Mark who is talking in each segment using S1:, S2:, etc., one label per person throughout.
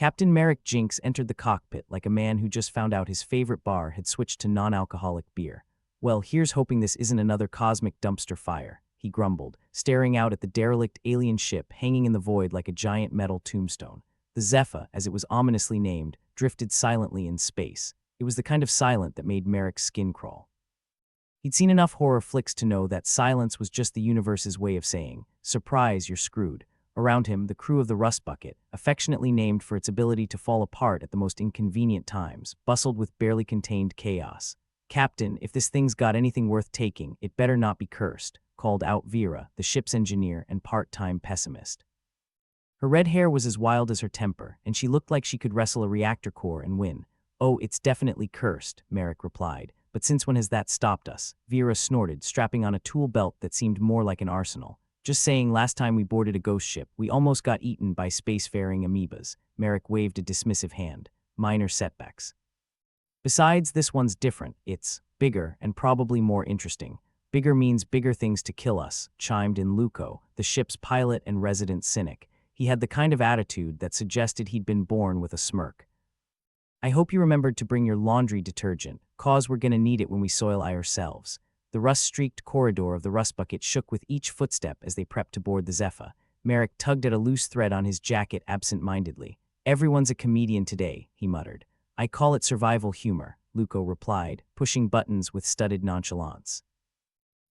S1: Captain Merrick Jinx entered the cockpit like a man who just found out his favorite bar had switched to non-alcoholic beer. "Well, here's hoping this isn't another cosmic dumpster fire," he grumbled, staring out at the derelict alien ship hanging in the void like a giant metal tombstone. The Zephyr, as it was ominously named, drifted silently in space. It was the kind of silent that made Merrick's skin crawl. He'd seen enough horror flicks to know that silence was just the universe's way of saying, "Surprise, you're screwed." Around him, the crew of the Rust Bucket, affectionately named for its ability to fall apart at the most inconvenient times, bustled with barely contained chaos. "Captain, if this thing's got anything worth taking, it better not be cursed," called out Vera, the ship's engineer and part-time pessimist. Her red hair was as wild as her temper, and she looked like she could wrestle a reactor core and win. "Oh, it's definitely cursed," Merrick replied. "But since when has that stopped us?" Vera snorted, strapping on a tool belt that seemed more like an arsenal. "Just saying, last time we boarded a ghost ship, we almost got eaten by spacefaring amoebas." Merrick waved a dismissive hand. "Minor setbacks. Besides, this one's different. It's bigger and probably more interesting." "Bigger means bigger things to kill us," chimed in Luco, the ship's pilot and resident cynic. He had the kind of attitude that suggested he'd been born with a smirk. "I hope you remembered to bring your laundry detergent, 'cause we're gonna need it when we soil ourselves." The rust-streaked corridor of the Rust Bucket shook with each footstep as they prepped to board the Zephyr. Merrick tugged at a loose thread on his jacket absent-mindedly. "Everyone's a comedian today," he muttered. "I call it survival humor," Luco replied, pushing buttons with studied nonchalance.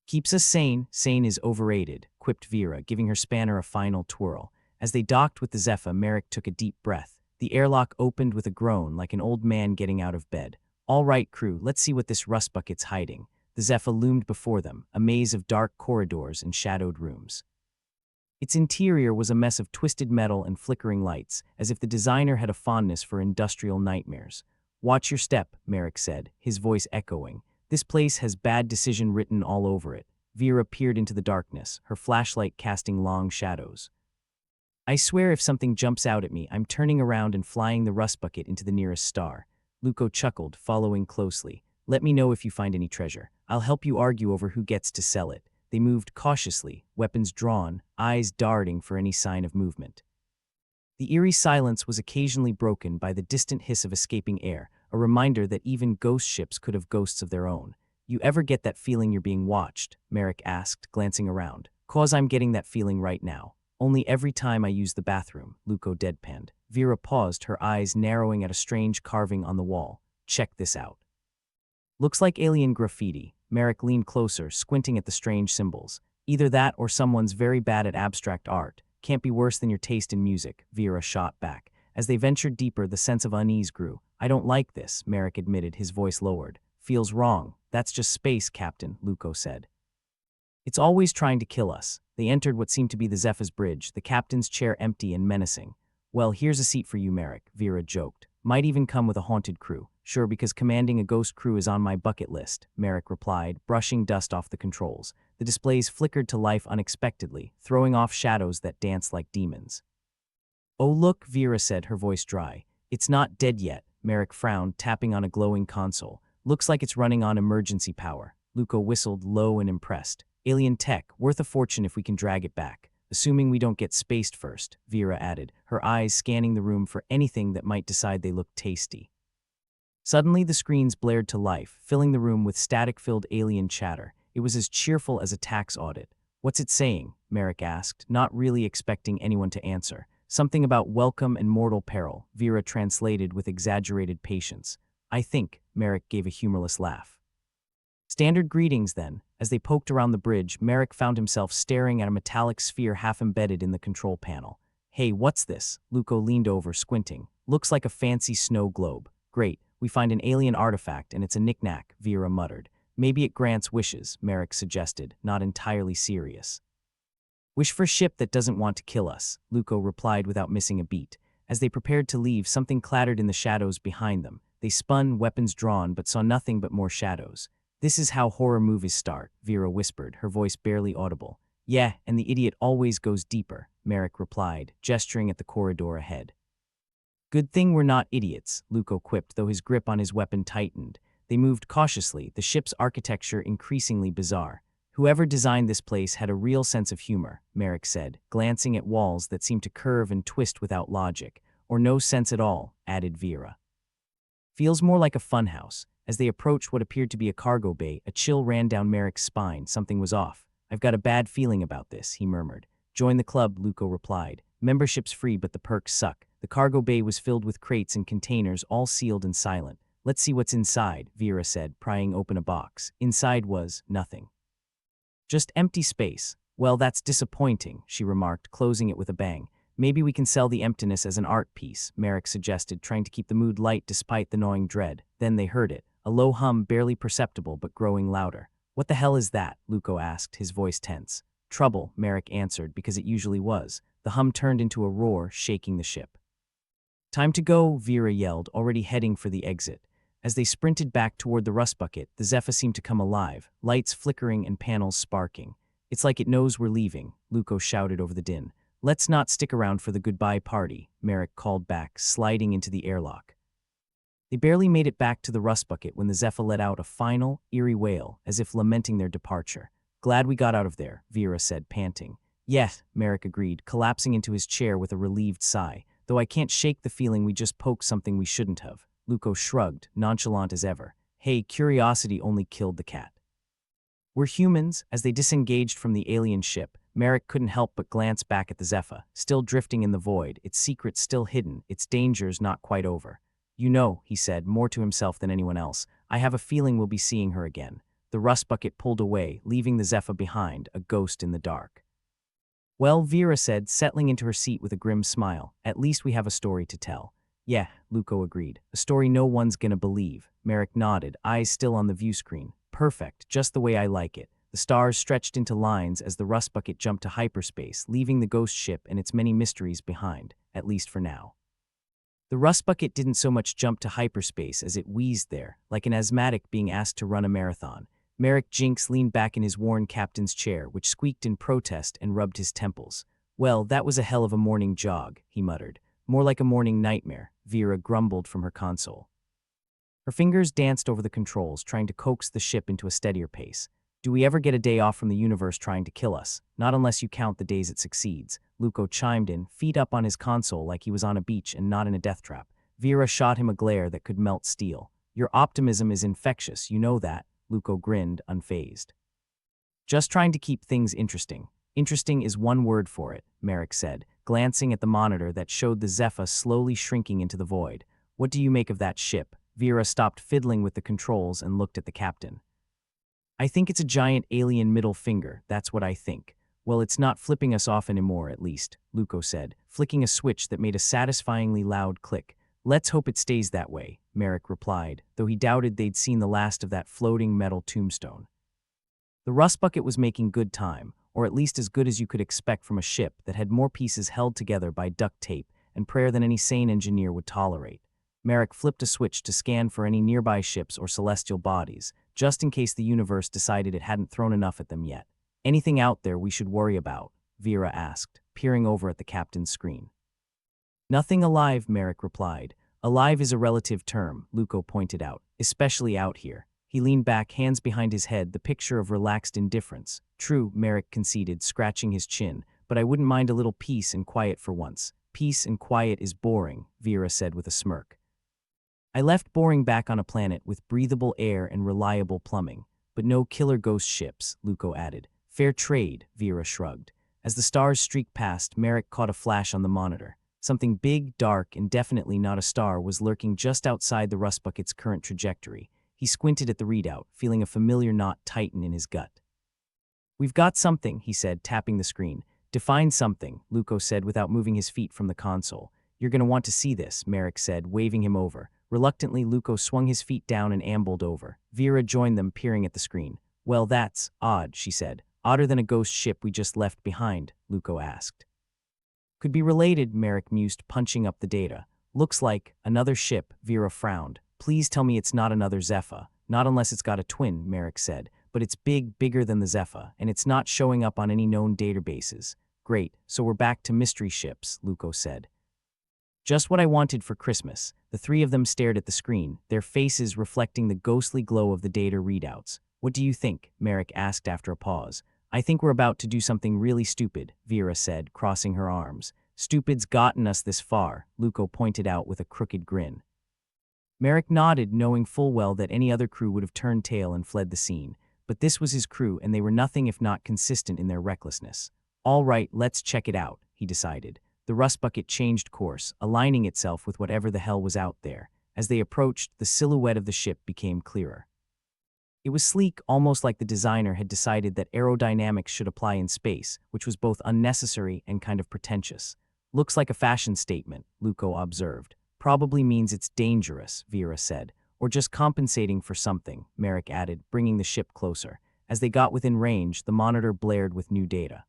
S1: "Keeps us sane. Sane is overrated," quipped Vera, giving her spanner a final twirl. As they docked with the Zephyr, Merrick took a deep breath. The airlock opened with a groan like an old man getting out of bed. "All right, crew, let's see what this Rust Bucket's hiding." The Zephyr loomed before them, a maze of dark corridors and shadowed rooms. Its interior was a mess of twisted metal and flickering lights, as if the designer had a fondness for industrial nightmares. "Watch your step," Merrick said, his voice echoing. "This place has bad decision written all over it." Vera peered into the darkness, her flashlight casting long shadows. "I swear if something jumps out at me, I'm turning around and flying the Rust Bucket into the nearest star." Luco chuckled, following closely. "Let me know if you find any treasure. I'll help you argue over who gets to sell it." They moved cautiously, weapons drawn, eyes darting for any sign of movement. The eerie silence was occasionally broken by the distant hiss of escaping air, a reminder that even ghost ships could have ghosts of their own. "You ever get that feeling you're being watched?" Merrick asked, glancing around. "'Cause I'm getting that feeling right now. Only every time I use the bathroom," Luco deadpanned. Vera paused, her eyes narrowing at a strange carving on the wall. "Check this out." "Looks like alien graffiti." Merrick leaned closer, squinting at the strange symbols. "Either that or someone's very bad at abstract art. Can't be worse than your taste in music," Vera shot back. As they ventured deeper, the sense of unease grew. "I don't like this," Merrick admitted, his voice lowered. "Feels wrong." "That's just space, Captain," Luco said. "It's always trying to kill us." They entered what seemed to be the Zephyr's bridge, the captain's chair empty and menacing. "Well, here's a seat for you, Merrick," Vera joked. "Might even come with a haunted crew." "Sure, because commanding a ghost crew is on my bucket list," Merrick replied, brushing dust off the controls. The displays flickered to life unexpectedly, throwing off shadows that danced like demons. "Oh look," Vera said, her voice dry. "It's not dead yet." Merrick frowned, tapping on a glowing console. "Looks like it's running on emergency power." Luco whistled, low and impressed. "Alien tech, worth a fortune if we can drag it back. Assuming we don't get spaced first," Vera added, her eyes scanning the room for anything that might decide they looked tasty. Suddenly, the screens blared to life, filling the room with static-filled alien chatter. It was as cheerful as a tax audit. "What's it saying?" Merrick asked, not really expecting anyone to answer. "Something about welcome and mortal peril," Vera translated with exaggerated patience. "I think," Merrick gave a humorless laugh. "Standard greetings, then." As they poked around the bridge, Merrick found himself staring at a metallic sphere half embedded in the control panel. "Hey, what's this?" Luco leaned over, squinting. "Looks like a fancy snow globe." "Great. We find an alien artifact, and it's a knick-knack," Vera muttered. "Maybe it grants wishes," Merrick suggested, not entirely serious. "Wish for ship that doesn't want to kill us," Luco replied without missing a beat. As they prepared to leave, something clattered in the shadows behind them. They spun, weapons drawn, but saw nothing but more shadows. "This is how horror movies start," Vera whispered, her voice barely audible. "Yeah, and the idiot always goes deeper," Merrick replied, gesturing at the corridor ahead. "Good thing we're not idiots," Luco quipped, though his grip on his weapon tightened. They moved cautiously, the ship's architecture increasingly bizarre. "Whoever designed this place had a real sense of humor," Merrick said, glancing at walls that seemed to curve and twist without logic. Or no sense at all, added Vera. Feels more like a funhouse. As they approached what appeared to be a cargo bay, a chill ran down Merrick's spine. Something was off. I've got a bad feeling about this, he murmured. Join the club, Luco replied. Membership's free, but the perks suck. The cargo bay was filled with crates and containers, all sealed and silent. Let's see what's inside, Vera said, prying open a box. Inside was nothing. Just empty space. Well, that's disappointing, she remarked, closing it with a bang. Maybe we can sell the emptiness as an art piece, Merrick suggested, trying to keep the mood light despite the gnawing dread. Then they heard it, a low hum barely perceptible but growing louder. What the hell is that? Luco asked, his voice tense. Trouble, Merrick answered, because it usually was. The hum turned into a roar, shaking the ship. Time to go, Vera yelled, already heading for the exit. As they sprinted back toward the rust bucket, the Zephyr seemed to come alive, lights flickering and panels sparking. It's like it knows we're leaving, Luco shouted over the din. Let's not stick around for the goodbye party, Merrick called back, sliding into the airlock. They barely made it back to the rust bucket when the Zephyr let out a final, eerie wail, as if lamenting their departure. Glad we got out of there, Vera said, panting. Yes, Merrick agreed, collapsing into his chair with a relieved sigh, though I can't shake the feeling we just poked something we shouldn't have. Luco shrugged, nonchalant as ever. Hey, curiosity only killed the cat. We're humans. As they disengaged from the alien ship, Merrick couldn't help but glance back at the Zephyr, still drifting in the void, its secrets still hidden, its dangers not quite over. You know, he said, more to himself than anyone else, I have a feeling we'll be seeing her again. The rust bucket pulled away, leaving the Zephyr behind, a ghost in the dark. Well, Vera said, settling into her seat with a grim smile, at least we have a story to tell. Yeah, Luco agreed. A story no one's gonna believe. Merrick nodded, eyes still on the view screen. Perfect, just the way I like it. The stars stretched into lines as the rust bucket jumped to hyperspace, leaving the ghost ship and its many mysteries behind, at least for now. The rust bucket didn't so much jump to hyperspace as it wheezed there, like an asthmatic being asked to run a marathon. Merrick Jinx leaned back in his worn captain's chair, which squeaked in protest and rubbed his temples. Well, that was a hell of a morning jog, he muttered. More like a morning nightmare, Vera grumbled from her console. Her fingers danced over the controls, trying to coax the ship into a steadier pace. Do we ever get a day off from the universe trying to kill us? Not unless you count the days it succeeds. Luco chimed in, feet up on his console like he was on a beach and not in a death trap. Vera shot him a glare that could melt steel. Your optimism is infectious, you know that. Luco grinned, unfazed. Just trying to keep things interesting. Interesting is one word for it, Merrick said, glancing at the monitor that showed the Zephyr slowly shrinking into the void. What do you make of that ship? Vera stopped fiddling with the controls and looked at the captain. I think it's a giant alien middle finger, that's what I think. Well, it's not flipping us off anymore, at least, Luco said, flicking a switch that made a satisfyingly loud click. Let's hope it stays that way, Merrick replied, though he doubted they'd seen the last of that floating metal tombstone. The rust bucket was making good time, or at least as good as you could expect from a ship that had more pieces held together by duct tape and prayer than any sane engineer would tolerate. Merrick flipped a switch to scan for any nearby ships or celestial bodies, just in case the universe decided it hadn't thrown enough at them yet. Anything out there we should worry about? Vera asked, peering over at the captain's screen. Nothing alive, Merrick replied. Alive is a relative term, Luco pointed out, especially out here. He leaned back, hands behind his head, the picture of relaxed indifference. True, Merrick conceded, scratching his chin, but I wouldn't mind a little peace and quiet for once. Peace and quiet is boring, Vera said with a smirk. I left boring back on a planet with breathable air and reliable plumbing, but no killer ghost ships, Luco added. Fair trade, Vera shrugged. As the stars streaked past, Merrick caught a flash on the monitor. Something big, dark, and definitely not a star was lurking just outside the rust bucket's current trajectory. He squinted at the readout, feeling a familiar knot tighten in his gut. We've got something, he said, tapping the screen. Define something, Luco said without moving his feet from the console. You're going to want to see this, Merrick said, waving him over. Reluctantly, Luco swung his feet down and ambled over. Vera joined them, peering at the screen. Well, that's odd, she said. Odder than a ghost ship we just left behind, Luco asked. Could be related, Merrick mused, punching up the data. Looks like another ship, Vera frowned. Please tell me it's not another Zephyr. Not unless it's got a twin, Merrick said. But it's big, bigger than the Zephyr, and it's not showing up on any known databases. Great, so we're back to mystery ships, Luco said. Just what I wanted for Christmas. The three of them stared at the screen, their faces reflecting the ghostly glow of the data readouts. What do you think? Merrick asked after a pause. I think we're about to do something really stupid, Vera said, crossing her arms. Stupid's gotten us this far, Luco pointed out with a crooked grin. Merrick nodded, knowing full well that any other crew would have turned tail and fled the scene, but this was his crew and they were nothing if not consistent in their recklessness. All right, let's check it out, he decided. The rust bucket changed course, aligning itself with whatever the hell was out there. As they approached, the silhouette of the ship became clearer. It was sleek, almost like the designer had decided that aerodynamics should apply in space, which was both unnecessary and kind of pretentious. Looks like a fashion statement, Luco observed. Probably means it's dangerous, Vera said. Or just compensating for something, Merrick added, bringing the ship closer. As they got within range, the monitor blared with new data.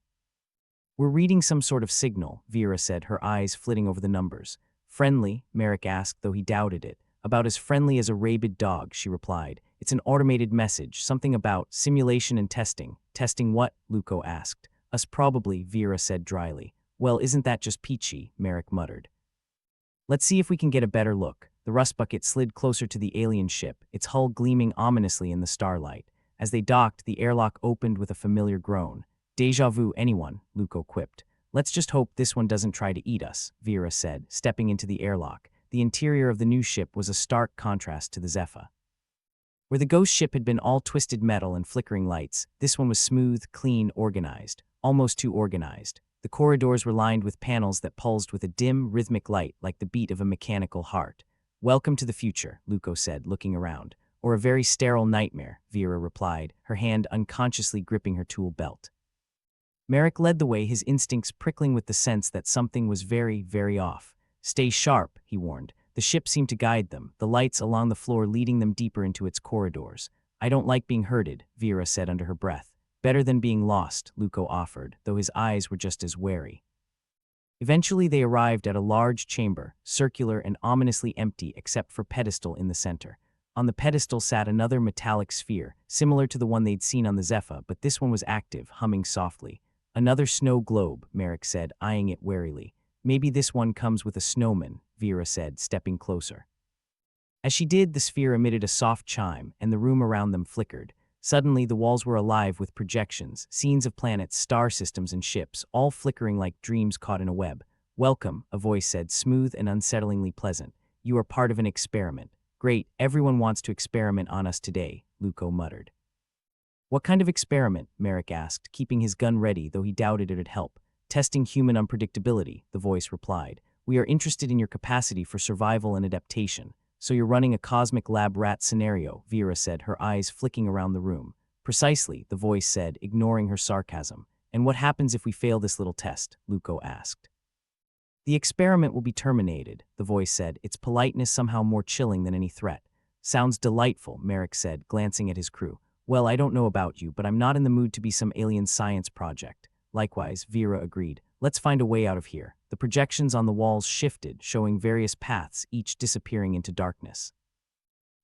S1: We're reading some sort of signal, Vera said, her eyes flitting over the numbers. Friendly, Merrick asked, though he doubted it. About as friendly as a rabid dog, she replied. It's an automated message, something about simulation and testing. Testing what? Luco asked. Us probably, Vera said dryly. Well, isn't that just peachy, Merrick muttered. Let's see if we can get a better look. The rust bucket slid closer to the alien ship, its hull gleaming ominously in the starlight. As they docked, the airlock opened with a familiar groan. Deja vu, anyone, Luco quipped. Let's just hope this one doesn't try to eat us, Vera said, stepping into the airlock. The interior of the new ship was a stark contrast to the Zephyr. Where the ghost ship had been all twisted metal and flickering lights, this one was smooth, clean, organized. Almost too organized. The corridors were lined with panels that pulsed with a dim, rhythmic light like the beat of a mechanical heart. Welcome to the future, Luco said, looking around. Or a very sterile nightmare, Vera replied, her hand unconsciously gripping her tool belt. Merrick led the way, his instincts prickling with the sense that something was very, very off. Stay sharp, he warned. The ship seemed to guide them, the lights along the floor leading them deeper into its corridors. I don't like being herded, Vera said under her breath. Better than being lost, Luco offered, though his eyes were just as wary. Eventually they arrived at a large chamber, circular and ominously empty except for pedestal in the center. On the pedestal sat another metallic sphere, similar to the one they'd seen on the Zephyr, but this one was active, humming softly. Another snow globe, Merrick said, eyeing it warily. Maybe this one comes with a snowman, Vera said, stepping closer. As she did, the sphere emitted a soft chime, and the room around them flickered. Suddenly, the walls were alive with projections, scenes of planets, star systems, and ships, all flickering like dreams caught in a web. Welcome, a voice said, smooth and unsettlingly pleasant. You are part of an experiment. Great, everyone wants to experiment on us today, Luco muttered. What kind of experiment? Merrick asked, keeping his gun ready, though he doubted it'd help. Testing human unpredictability, the voice replied. We are interested in your capacity for survival and adaptation. So you're running a cosmic lab rat scenario, Vera said, her eyes flicking around the room. Precisely, the voice said, ignoring her sarcasm. And what happens if we fail this little test? Luco asked. The experiment will be terminated, the voice said, its politeness somehow more chilling than any threat. Sounds delightful, Merrick said, glancing at his crew. Well, I don't know about you, but I'm not in the mood to be some alien science project. Likewise, Vera agreed. Let's find a way out of here. The projections on the walls shifted, showing various paths, each disappearing into darkness.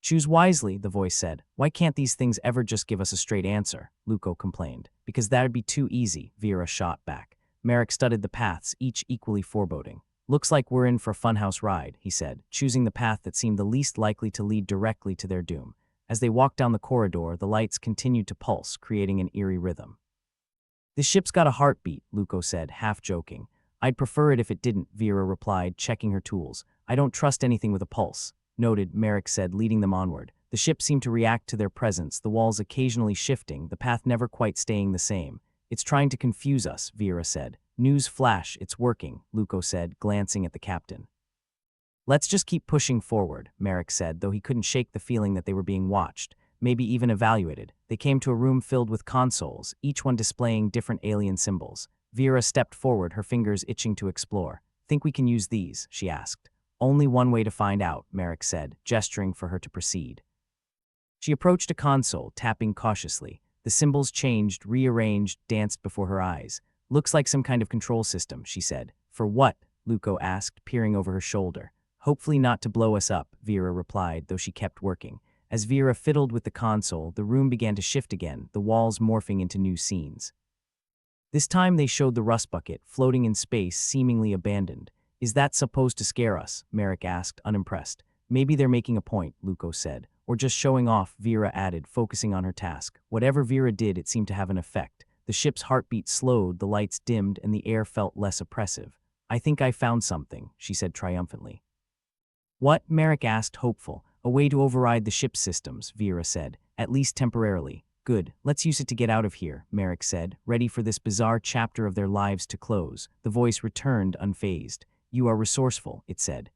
S1: Choose wisely, the voice said. Why can't these things ever just give us a straight answer? Luco complained. Because that'd be too easy, Vera shot back. Merrick studied the paths, each equally foreboding. Looks like we're in for a funhouse ride, he said, choosing the path that seemed the least likely to lead directly to their doom. As they walked down the corridor, the lights continued to pulse, creating an eerie rhythm. This ship's got a heartbeat, Luco said, half joking. I'd prefer it if it didn't, Vera replied, checking her tools. I don't trust anything with a pulse. Noted, Merrick said, leading them onward. The ship seemed to react to their presence, the walls occasionally shifting, the path never quite staying the same. It's trying to confuse us, Vera said. News flash, it's working, Luco said, glancing at the captain. Let's just keep pushing forward, Merrick said, though he couldn't shake the feeling that they were being watched, maybe even evaluated. They came to a room filled with consoles, each one displaying different alien symbols. Vera stepped forward, her fingers itching to explore. Think we can use these? She asked. Only one way to find out, Merrick said, gesturing for her to proceed. She approached a console, tapping cautiously. The symbols changed, rearranged, danced before her eyes. Looks like some kind of control system, she said. For what? Luco asked, peering over her shoulder. Hopefully not to blow us up, Vera replied, though she kept working. As Vera fiddled with the console, the room began to shift again, the walls morphing into new scenes. This time they showed the rust bucket, floating in space, seemingly abandoned. Is that supposed to scare us? Merrick asked, unimpressed. Maybe they're making a point, Luco said. Or just showing off, Vera added, focusing on her task. Whatever Vera did, it seemed to have an effect. The ship's heartbeat slowed, the lights dimmed, and the air felt less oppressive. I think I found something, she said triumphantly. What? Merrick asked, hopeful. A way to override the ship's systems, Vera said. At least temporarily. Good, let's use it to get out of here, Merrick said, ready for this bizarre chapter of their lives to close. The voice returned unfazed. You are resourceful, it said.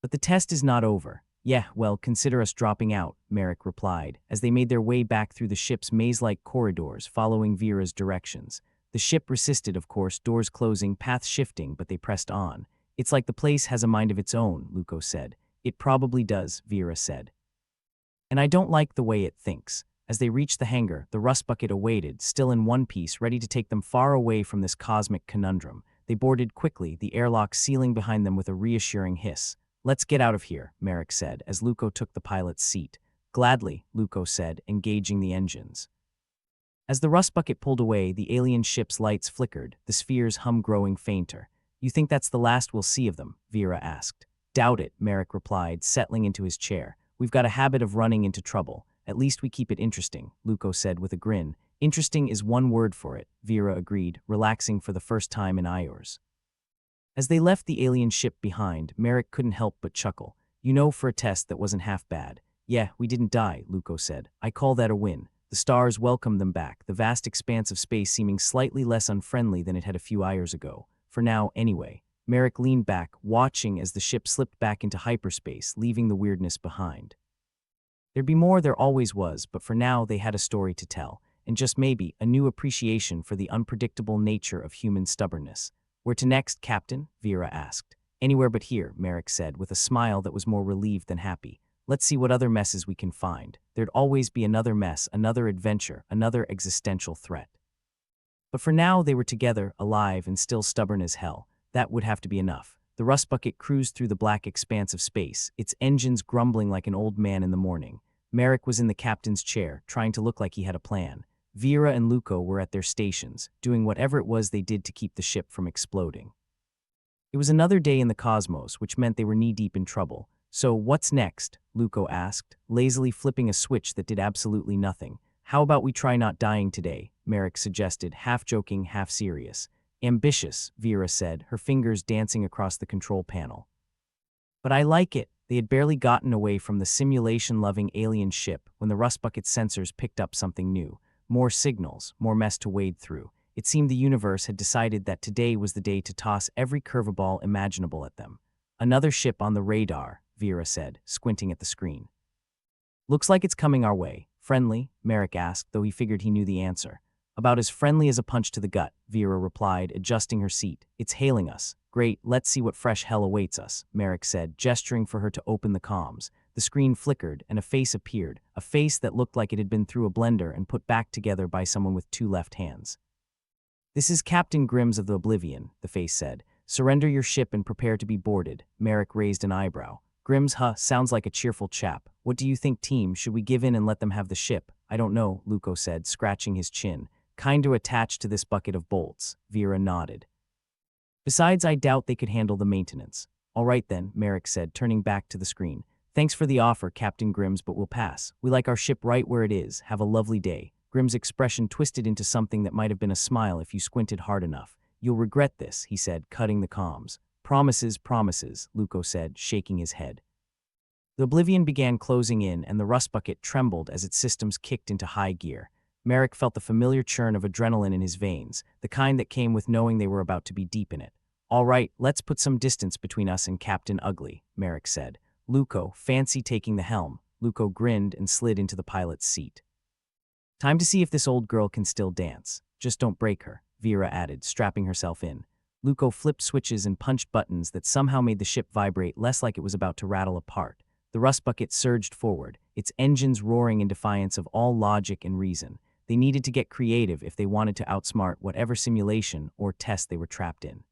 S1: But the test is not over. Yeah, well, consider us dropping out, Merrick replied, as they made their way back through the ship's maze-like corridors, following Vera's directions. The ship resisted, of course, doors closing, paths shifting, but they pressed on. It's like the place has a mind of its own, Luco said. It probably does, Vera said. And I don't like the way it thinks. As they reached the hangar, the rust bucket awaited, still in one piece, ready to take them far away from this cosmic conundrum. They boarded quickly, the airlock sealing behind them with a reassuring hiss. Let's get out of here, Merrick said, as Luco took the pilot's seat. Gladly, Luco said, engaging the engines. As the rust bucket pulled away, the alien ship's lights flickered, the sphere's hum growing fainter. You think that's the last we'll see of them? Vera asked. Doubt it, Merrick replied, settling into his chair. We've got a habit of running into trouble. At least we keep it interesting, Luco said with a grin. Interesting is one word for it, Vera agreed, relaxing for the first time in hours. As they left the alien ship behind, Merrick couldn't help but chuckle. You know, for a test that wasn't half bad. Yeah, we didn't die, Luco said. I call that a win. The stars welcomed them back, the vast expanse of space seeming slightly less unfriendly than it had a few hours ago. For now, anyway. Merrick leaned back, watching as the ship slipped back into hyperspace, leaving the weirdness behind. There'd be more, there always was, but for now they had a story to tell, and just maybe a new appreciation for the unpredictable nature of human stubbornness. Where to next, Captain? Vera asked. Anywhere but here, Merrick said, with a smile that was more relieved than happy. Let's see what other messes we can find. There'd always be another mess, another adventure, another existential threat. But for now they were together, alive, and still stubborn as hell. That would have to be enough. The rust bucket cruised through the black expanse of space, its engines grumbling like an old man in the morning. Merrick was in the captain's chair, trying to look like he had a plan. Vera and Luco were at their stations, doing whatever it was they did to keep the ship from exploding. It was another day in the cosmos, which meant they were knee-deep in trouble. So, what's next? Luco asked, lazily flipping a switch that did absolutely nothing. How about we try not dying today? Merrick suggested, half joking, half serious. Ambitious, Vera said, her fingers dancing across the control panel. But I like it. They had barely gotten away from the simulation-loving alien ship when the rust bucket's sensors picked up something new. More signals, more mess to wade through. It seemed the universe had decided that today was the day to toss every curveball imaginable at them. Another ship on the radar, Vera said, squinting at the screen. Looks like it's coming our way. Friendly? Merrick asked, though he figured he knew the answer. About as friendly as a punch to the gut, Vera replied, adjusting her seat. It's hailing us. Great, let's see what fresh hell awaits us, Merrick said, gesturing for her to open the comms. The screen flickered, and a face appeared, a face that looked like it had been through a blender and put back together by someone with two left hands. This is Captain Grims of the Oblivion, the face said. Surrender your ship and prepare to be boarded. Merrick raised an eyebrow. Grims, sounds like a cheerful chap. What do you think, team? Should we give in and let them have the ship? I don't know, Luco said, scratching his chin. Kinda attached to this bucket of bolts. Vera nodded. Besides, I doubt they could handle the maintenance. All right then, Merrick said, turning back to the screen. Thanks for the offer, Captain Grims, but we'll pass. We like our ship right where it is. Have a lovely day. Grims' expression twisted into something that might have been a smile if you squinted hard enough. You'll regret this, he said, cutting the comms. Promises, promises, Luco said, shaking his head. The Oblivion began closing in, and the rust bucket trembled as its systems kicked into high gear. Merrick felt the familiar churn of adrenaline in his veins, the kind that came with knowing they were about to be deep in it. All right, let's put some distance between us and Captain Ugly, Merrick said. Luco, fancy taking the helm. Luco grinned and slid into the pilot's seat. Time to see if this old girl can still dance. Just don't break her, Vera added, strapping herself in. Luco flipped switches and punched buttons that somehow made the ship vibrate less like it was about to rattle apart. The rust bucket surged forward, its engines roaring in defiance of all logic and reason. They needed to get creative if they wanted to outsmart whatever simulation or test they were trapped in.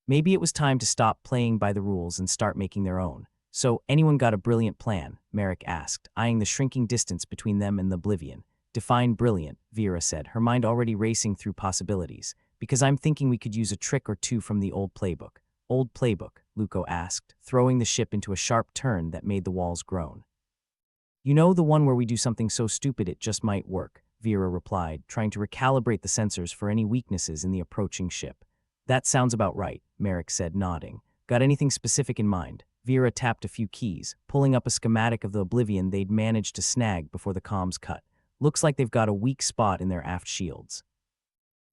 S1: Maybe it was time to stop playing by the rules and start making their own. So, anyone got a brilliant plan? Merrick asked, eyeing the shrinking distance between them and the Oblivion. Define brilliant, Vera said, her mind already racing through possibilities. Because I'm thinking we could use a trick or two from the old playbook. Old playbook, Luco asked, throwing the ship into a sharp turn that made the walls groan. You know, the one where we do something so stupid it just might work, Vera replied, trying to recalibrate the sensors for any weaknesses in the approaching ship. That sounds about right, Merrick said, nodding. Got anything specific in mind? Vera tapped a few keys, pulling up a schematic of the Oblivion they'd managed to snag before the comms cut. Looks like they've got a weak spot in their aft shields.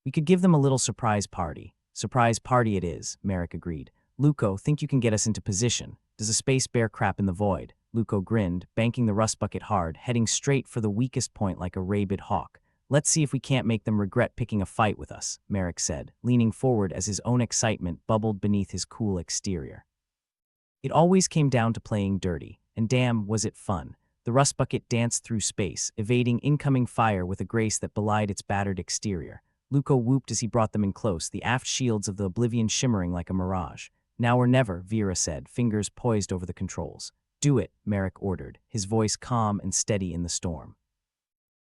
S1: We could give them a little surprise party. Surprise party it is, Merrick agreed. Luco, think you can get us into position? Does a space bear crap in the void? Luco grinned, banking the rust bucket hard, heading straight for the weakest point like a rabid hawk. Let's see if we can't make them regret picking a fight with us, Merrick said, leaning forward as his own excitement bubbled beneath his cool exterior. It always came down to playing dirty, and damn, was it fun. The rust bucket danced through space, evading incoming fire with a grace that belied its battered exterior. Luco whooped as he brought them in close, the aft shields of the Oblivion shimmering like a mirage. Now or never, Vera said, fingers poised over the controls. Do it, Merrick ordered, his voice calm and steady in the storm.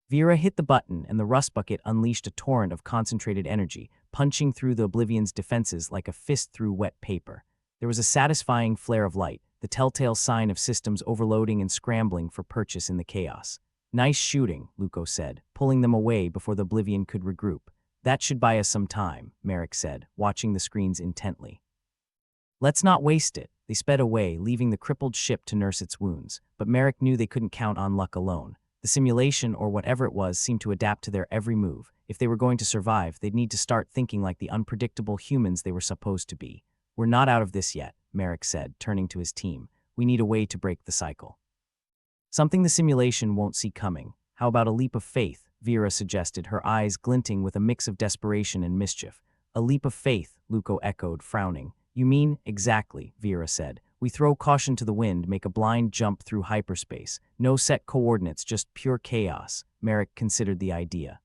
S1: Vera hit the button, and the rust bucket unleashed a torrent of concentrated energy, punching through the Oblivion's defenses like a fist through wet paper. There was a satisfying flare of light, the telltale sign of systems overloading and scrambling for purchase in the chaos. Nice shooting, Luco said, pulling them away before the Oblivion could regroup. That should buy us some time, Merrick said, watching the screens intently. Let's not waste it. They sped away, leaving the crippled ship to nurse its wounds, but Merrick knew they couldn't count on luck alone. The simulation, or whatever it was, seemed to adapt to their every move. If they were going to survive, they'd need to start thinking like the unpredictable humans they were supposed to be. We're not out of this yet, Merrick said, turning to his team. We need a way to break the cycle. Something the simulation won't see coming. How about a leap of faith? Vera suggested, her eyes glinting with a mix of desperation and mischief. A leap of faith, Luco echoed, frowning. You mean? Exactly, Vera said. We throw caution to the wind, make a blind jump through hyperspace. No set coordinates, just pure chaos. Merrick considered the idea.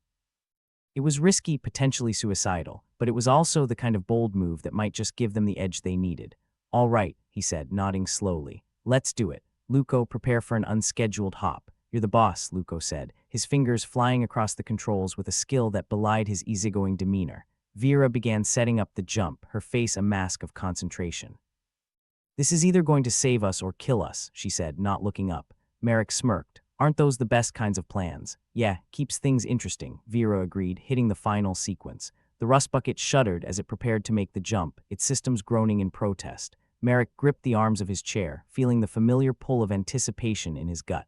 S1: It was risky, potentially suicidal, but it was also the kind of bold move that might just give them the edge they needed. All right, he said, nodding slowly. Let's do it. Luco, prepare for an unscheduled hop. You're the boss, Luco said, his fingers flying across the controls with a skill that belied his easygoing demeanor. Vera began setting up the jump, her face a mask of concentration. This is either going to save us or kill us, she said, not looking up. Merrick smirked. Aren't those the best kinds of plans? Yeah, keeps things interesting, Vera agreed, hitting the final sequence. The rust bucket shuddered as it prepared to make the jump, its systems groaning in protest. Merrick gripped the arms of his chair, feeling the familiar pull of anticipation in his gut.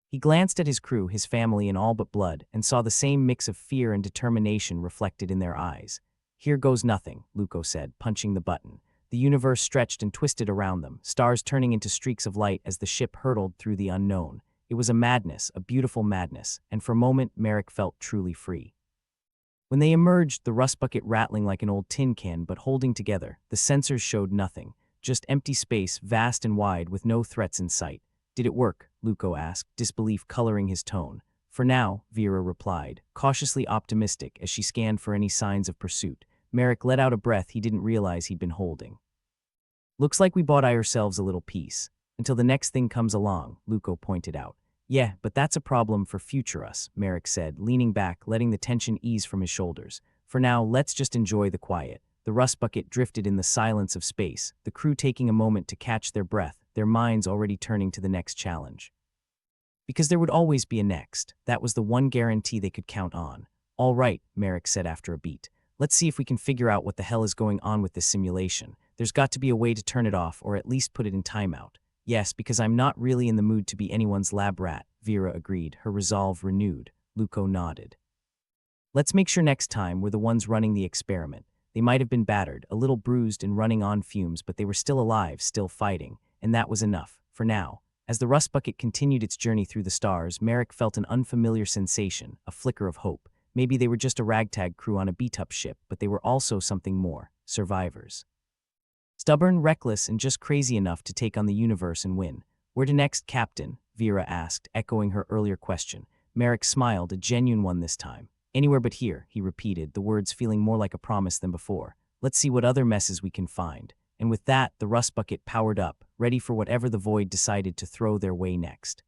S1: He glanced at his crew, his family in all but blood, and saw the same mix of fear and determination reflected in their eyes. Here goes nothing, Luco said, punching the button. The universe stretched and twisted around them, stars turning into streaks of light as the ship hurtled through the unknown. It was a madness, a beautiful madness, and for a moment Merrick felt truly free. When they emerged, the rust bucket rattling like an old tin can but holding together, the sensors showed nothing, just empty space, vast and wide, with no threats in sight. Did it work? Luco asked, disbelief coloring his tone. For now, Vera replied, cautiously optimistic as she scanned for any signs of pursuit. Merrick let out a breath he didn't realize he'd been holding. Looks like we bought ourselves a little peace. Until the next thing comes along, Luco pointed out. Yeah, but that's a problem for future us, Merrick said, leaning back, letting the tension ease from his shoulders. For now, let's just enjoy the quiet. The rust bucket drifted in the silence of space, the crew taking a moment to catch their breath, their minds already turning to the next challenge. Because there would always be a next. That was the one guarantee they could count on. All right, Merrick said after a beat. Let's see if we can figure out what the hell is going on with this simulation. There's got to be a way to turn it off or at least put it in timeout. Yes, because I'm not really in the mood to be anyone's lab rat, Vera agreed, her resolve renewed. Luco nodded. Let's make sure next time we're the ones running the experiment. They might have been battered, a little bruised and running on fumes, but they were still alive, still fighting, and that was enough, for now. As the rust bucket continued its journey through the stars, Merrick felt an unfamiliar sensation, a flicker of hope. Maybe they were just a ragtag crew on a beat-up ship, but they were also something more, survivors. Stubborn, reckless, and just crazy enough to take on the universe and win. Where to next, Captain? Vera asked, echoing her earlier question. Merrick smiled, a genuine one this time. Anywhere but here, he repeated, the words feeling more like a promise than before. Let's see what other messes we can find. And with that, the rust bucket powered up, ready for whatever the void decided to throw their way next.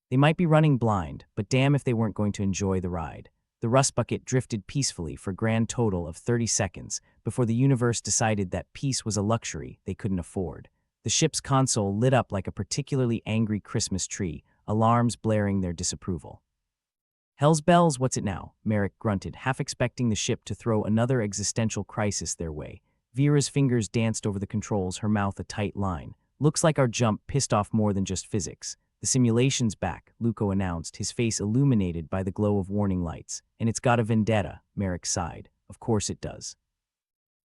S1: They might be running blind, but damn if they weren't going to enjoy the ride. The rust bucket drifted peacefully for a grand total of 30 seconds before the universe decided that peace was a luxury they couldn't afford. The ship's console lit up like a particularly angry Christmas tree, alarms blaring their disapproval. Hell's bells, what's it now? Merrick grunted, half expecting the ship to throw another existential crisis their way. Vera's fingers danced over the controls, her mouth a tight line. Looks like our jump pissed off more than just physics. The simulation's back, Luco announced, his face illuminated by the glow of warning lights. And it's got a vendetta, Merrick sighed. Of course it does.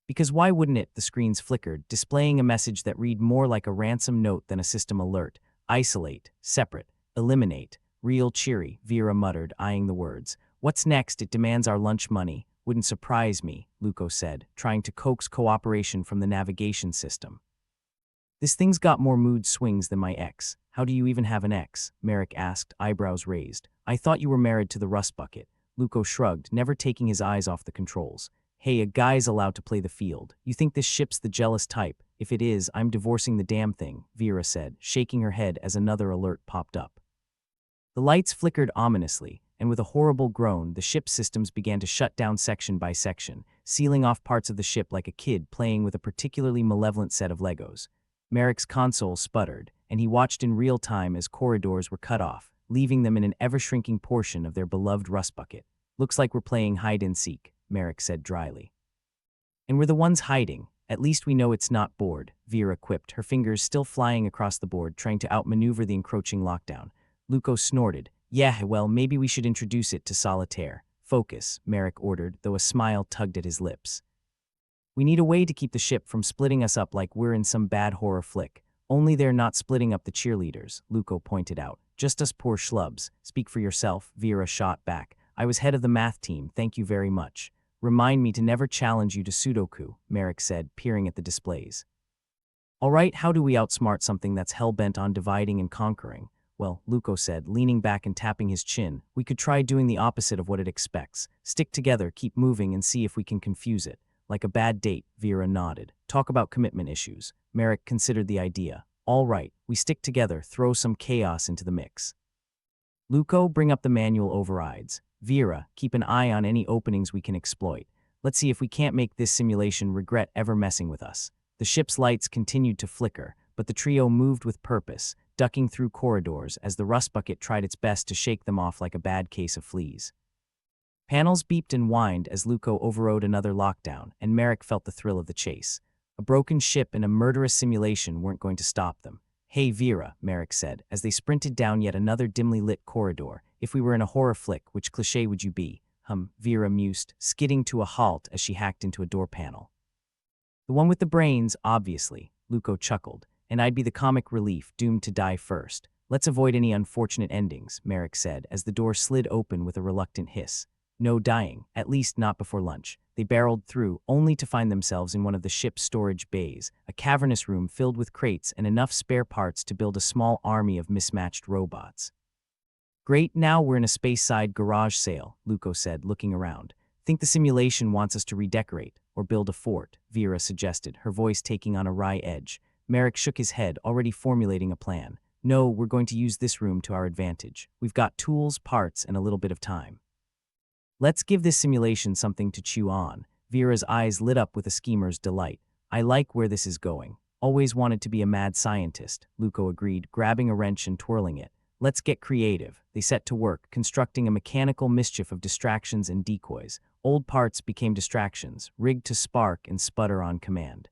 S1: Because why wouldn't it? The screens flickered, displaying a message that read more like a ransom note than a system alert. Isolate, separate, eliminate. Real cheery, Vera muttered, eyeing the words. What's next? It demands our lunch money. Wouldn't surprise me, Luco said, trying to coax cooperation from the navigation system. This thing's got more mood swings than my ex. How do you even have an ex? Merrick asked, eyebrows raised. I thought you were married to the rust bucket. Luco shrugged, never taking his eyes off the controls. Hey, a guy's allowed to play the field. You think this ship's the jealous type? If it is, I'm divorcing the damn thing, Vera said, shaking her head as another alert popped up. The lights flickered ominously, and with a horrible groan, the ship's systems began to shut down section by section, sealing off parts of the ship like a kid playing with a particularly malevolent set of Legos. Merrick's console sputtered, and he watched in real time as corridors were cut off, leaving them in an ever-shrinking portion of their beloved rust bucket. Looks like we're playing hide-and-seek, Merrick said dryly. And we're the ones hiding. At least we know it's not bored, Vera quipped, her fingers still flying across the board, trying to outmaneuver the encroaching lockdown. Luco snorted. Yeah, well, maybe we should introduce it to solitaire. Focus, Merrick ordered, though a smile tugged at his lips. We need a way to keep the ship from splitting us up like we're in some bad horror flick. Only they're not splitting up the cheerleaders, Luco pointed out. Just us poor schlubs. Speak for yourself, Vera shot back. I was head of the math team, thank you very much. Remind me to never challenge you to Sudoku, Merrick said, peering at the displays. All right, how do we outsmart something that's hell-bent on dividing and conquering? Well, Luco said, leaning back and tapping his chin, we could try doing the opposite of what it expects. Stick together, keep moving, and see if we can confuse it. Like a bad date, Vera nodded. Talk about commitment issues. Merrick considered the idea. All right, we stick together, throw some chaos into the mix. Luco, bring up the manual overrides. Vera, keep an eye on any openings we can exploit. Let's see if we can't make this simulation regret ever messing with us. The ship's lights continued to flicker, but the trio moved with purpose, ducking through corridors as the rust bucket tried its best to shake them off like a bad case of fleas. Panels beeped and whined as Luco overrode another lockdown, and Merrick felt the thrill of the chase. A broken ship and a murderous simulation weren't going to stop them. Hey Vera, Merrick said, as they sprinted down yet another dimly lit corridor. If we were in a horror flick, which cliché would you be? Vera mused, skidding to a halt as she hacked into a door panel. The one with the brains, obviously, Luco chuckled, and I'd be the comic relief doomed to die first. Let's avoid any unfortunate endings, Merrick said, as the door slid open with a reluctant hiss. No dying, at least not before lunch. They barreled through, only to find themselves in one of the ship's storage bays, a cavernous room filled with crates and enough spare parts to build a small army of mismatched robots. Great, now we're in a space-side garage sale, Luco said, looking around. Think the simulation wants us to redecorate, or build a fort, Vera suggested, her voice taking on a wry edge. Merrick shook his head, already formulating a plan. No, we're going to use this room to our advantage. We've got tools, parts, and a little bit of time. Let's give this simulation something to chew on. Vera's eyes lit up with a schemer's delight. I like where this is going. Always wanted to be a mad scientist, Luco agreed, grabbing a wrench and twirling it. Let's get creative. They set to work, constructing a mechanical mischief of distractions and decoys. Old parts became distractions, rigged to spark and sputter on command.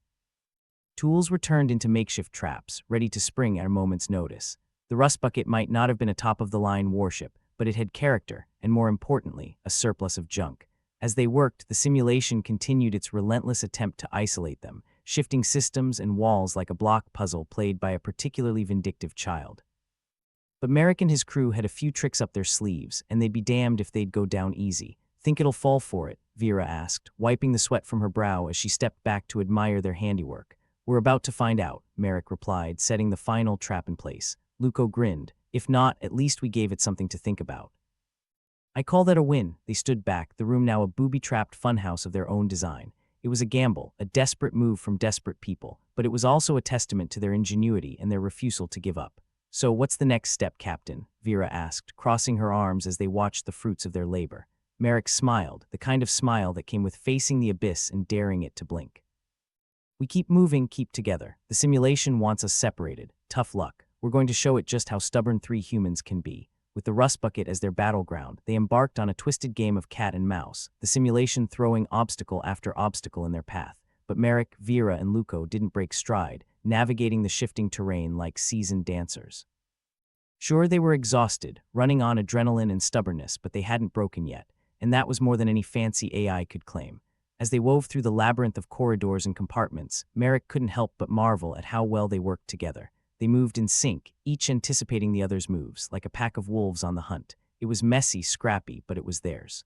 S1: Tools were turned into makeshift traps, ready to spring at a moment's notice. The rust bucket might not have been a top-of-the-line warship, but it had character, and more importantly, a surplus of junk. As they worked, the simulation continued its relentless attempt to isolate them, shifting systems and walls like a block puzzle played by a particularly vindictive child. But Merrick and his crew had a few tricks up their sleeves, and they'd be damned if they'd go down easy. Think it'll fall for it? Vera asked, wiping the sweat from her brow as she stepped back to admire their handiwork. We're about to find out, Merrick replied, setting the final trap in place. Luco grinned. If not, at least we gave it something to think about. I call that a win. They stood back, the room now a booby-trapped funhouse of their own design. It was a gamble, a desperate move from desperate people, but it was also a testament to their ingenuity and their refusal to give up. So what's the next step, Captain? Vera asked, crossing her arms as they watched the fruits of their labor. Merrick smiled, the kind of smile that came with facing the abyss and daring it to blink. We keep moving, keep together. The simulation wants us separated. Tough luck. We're going to show it just how stubborn three humans can be. With the rust bucket as their battleground, they embarked on a twisted game of cat and mouse, the simulation throwing obstacle after obstacle in their path. But Merrick, Vera, and Luco didn't break stride, navigating the shifting terrain like seasoned dancers. Sure, they were exhausted, running on adrenaline and stubbornness, but they hadn't broken yet, and that was more than any fancy AI could claim. As they wove through the labyrinth of corridors and compartments, Merrick couldn't help but marvel at how well they worked together. They moved in sync, each anticipating the other's moves, like a pack of wolves on the hunt. It was messy, scrappy, but it was theirs.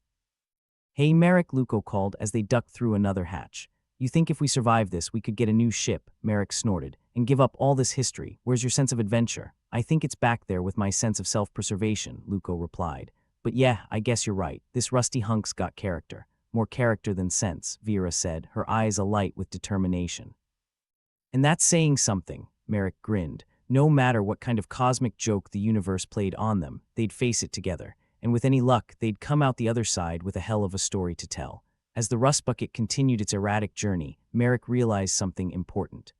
S1: "Hey, Merrick," Luco called as they ducked through another hatch. "You think if we survive this, we could get a new ship," Merrick snorted, "and give up all this history? Where's your sense of adventure?" "I think it's back there with my sense of self-preservation," Luco replied. "But yeah, I guess you're right. This rusty hunk's got character. More character than sense," Vera said, her eyes alight with determination. "And that's saying something," Merrick grinned. No matter what kind of cosmic joke the universe played on them, they'd face it together, and with any luck, they'd come out the other side with a hell of a story to tell. As the rust bucket continued its erratic journey, Merrick realized something important.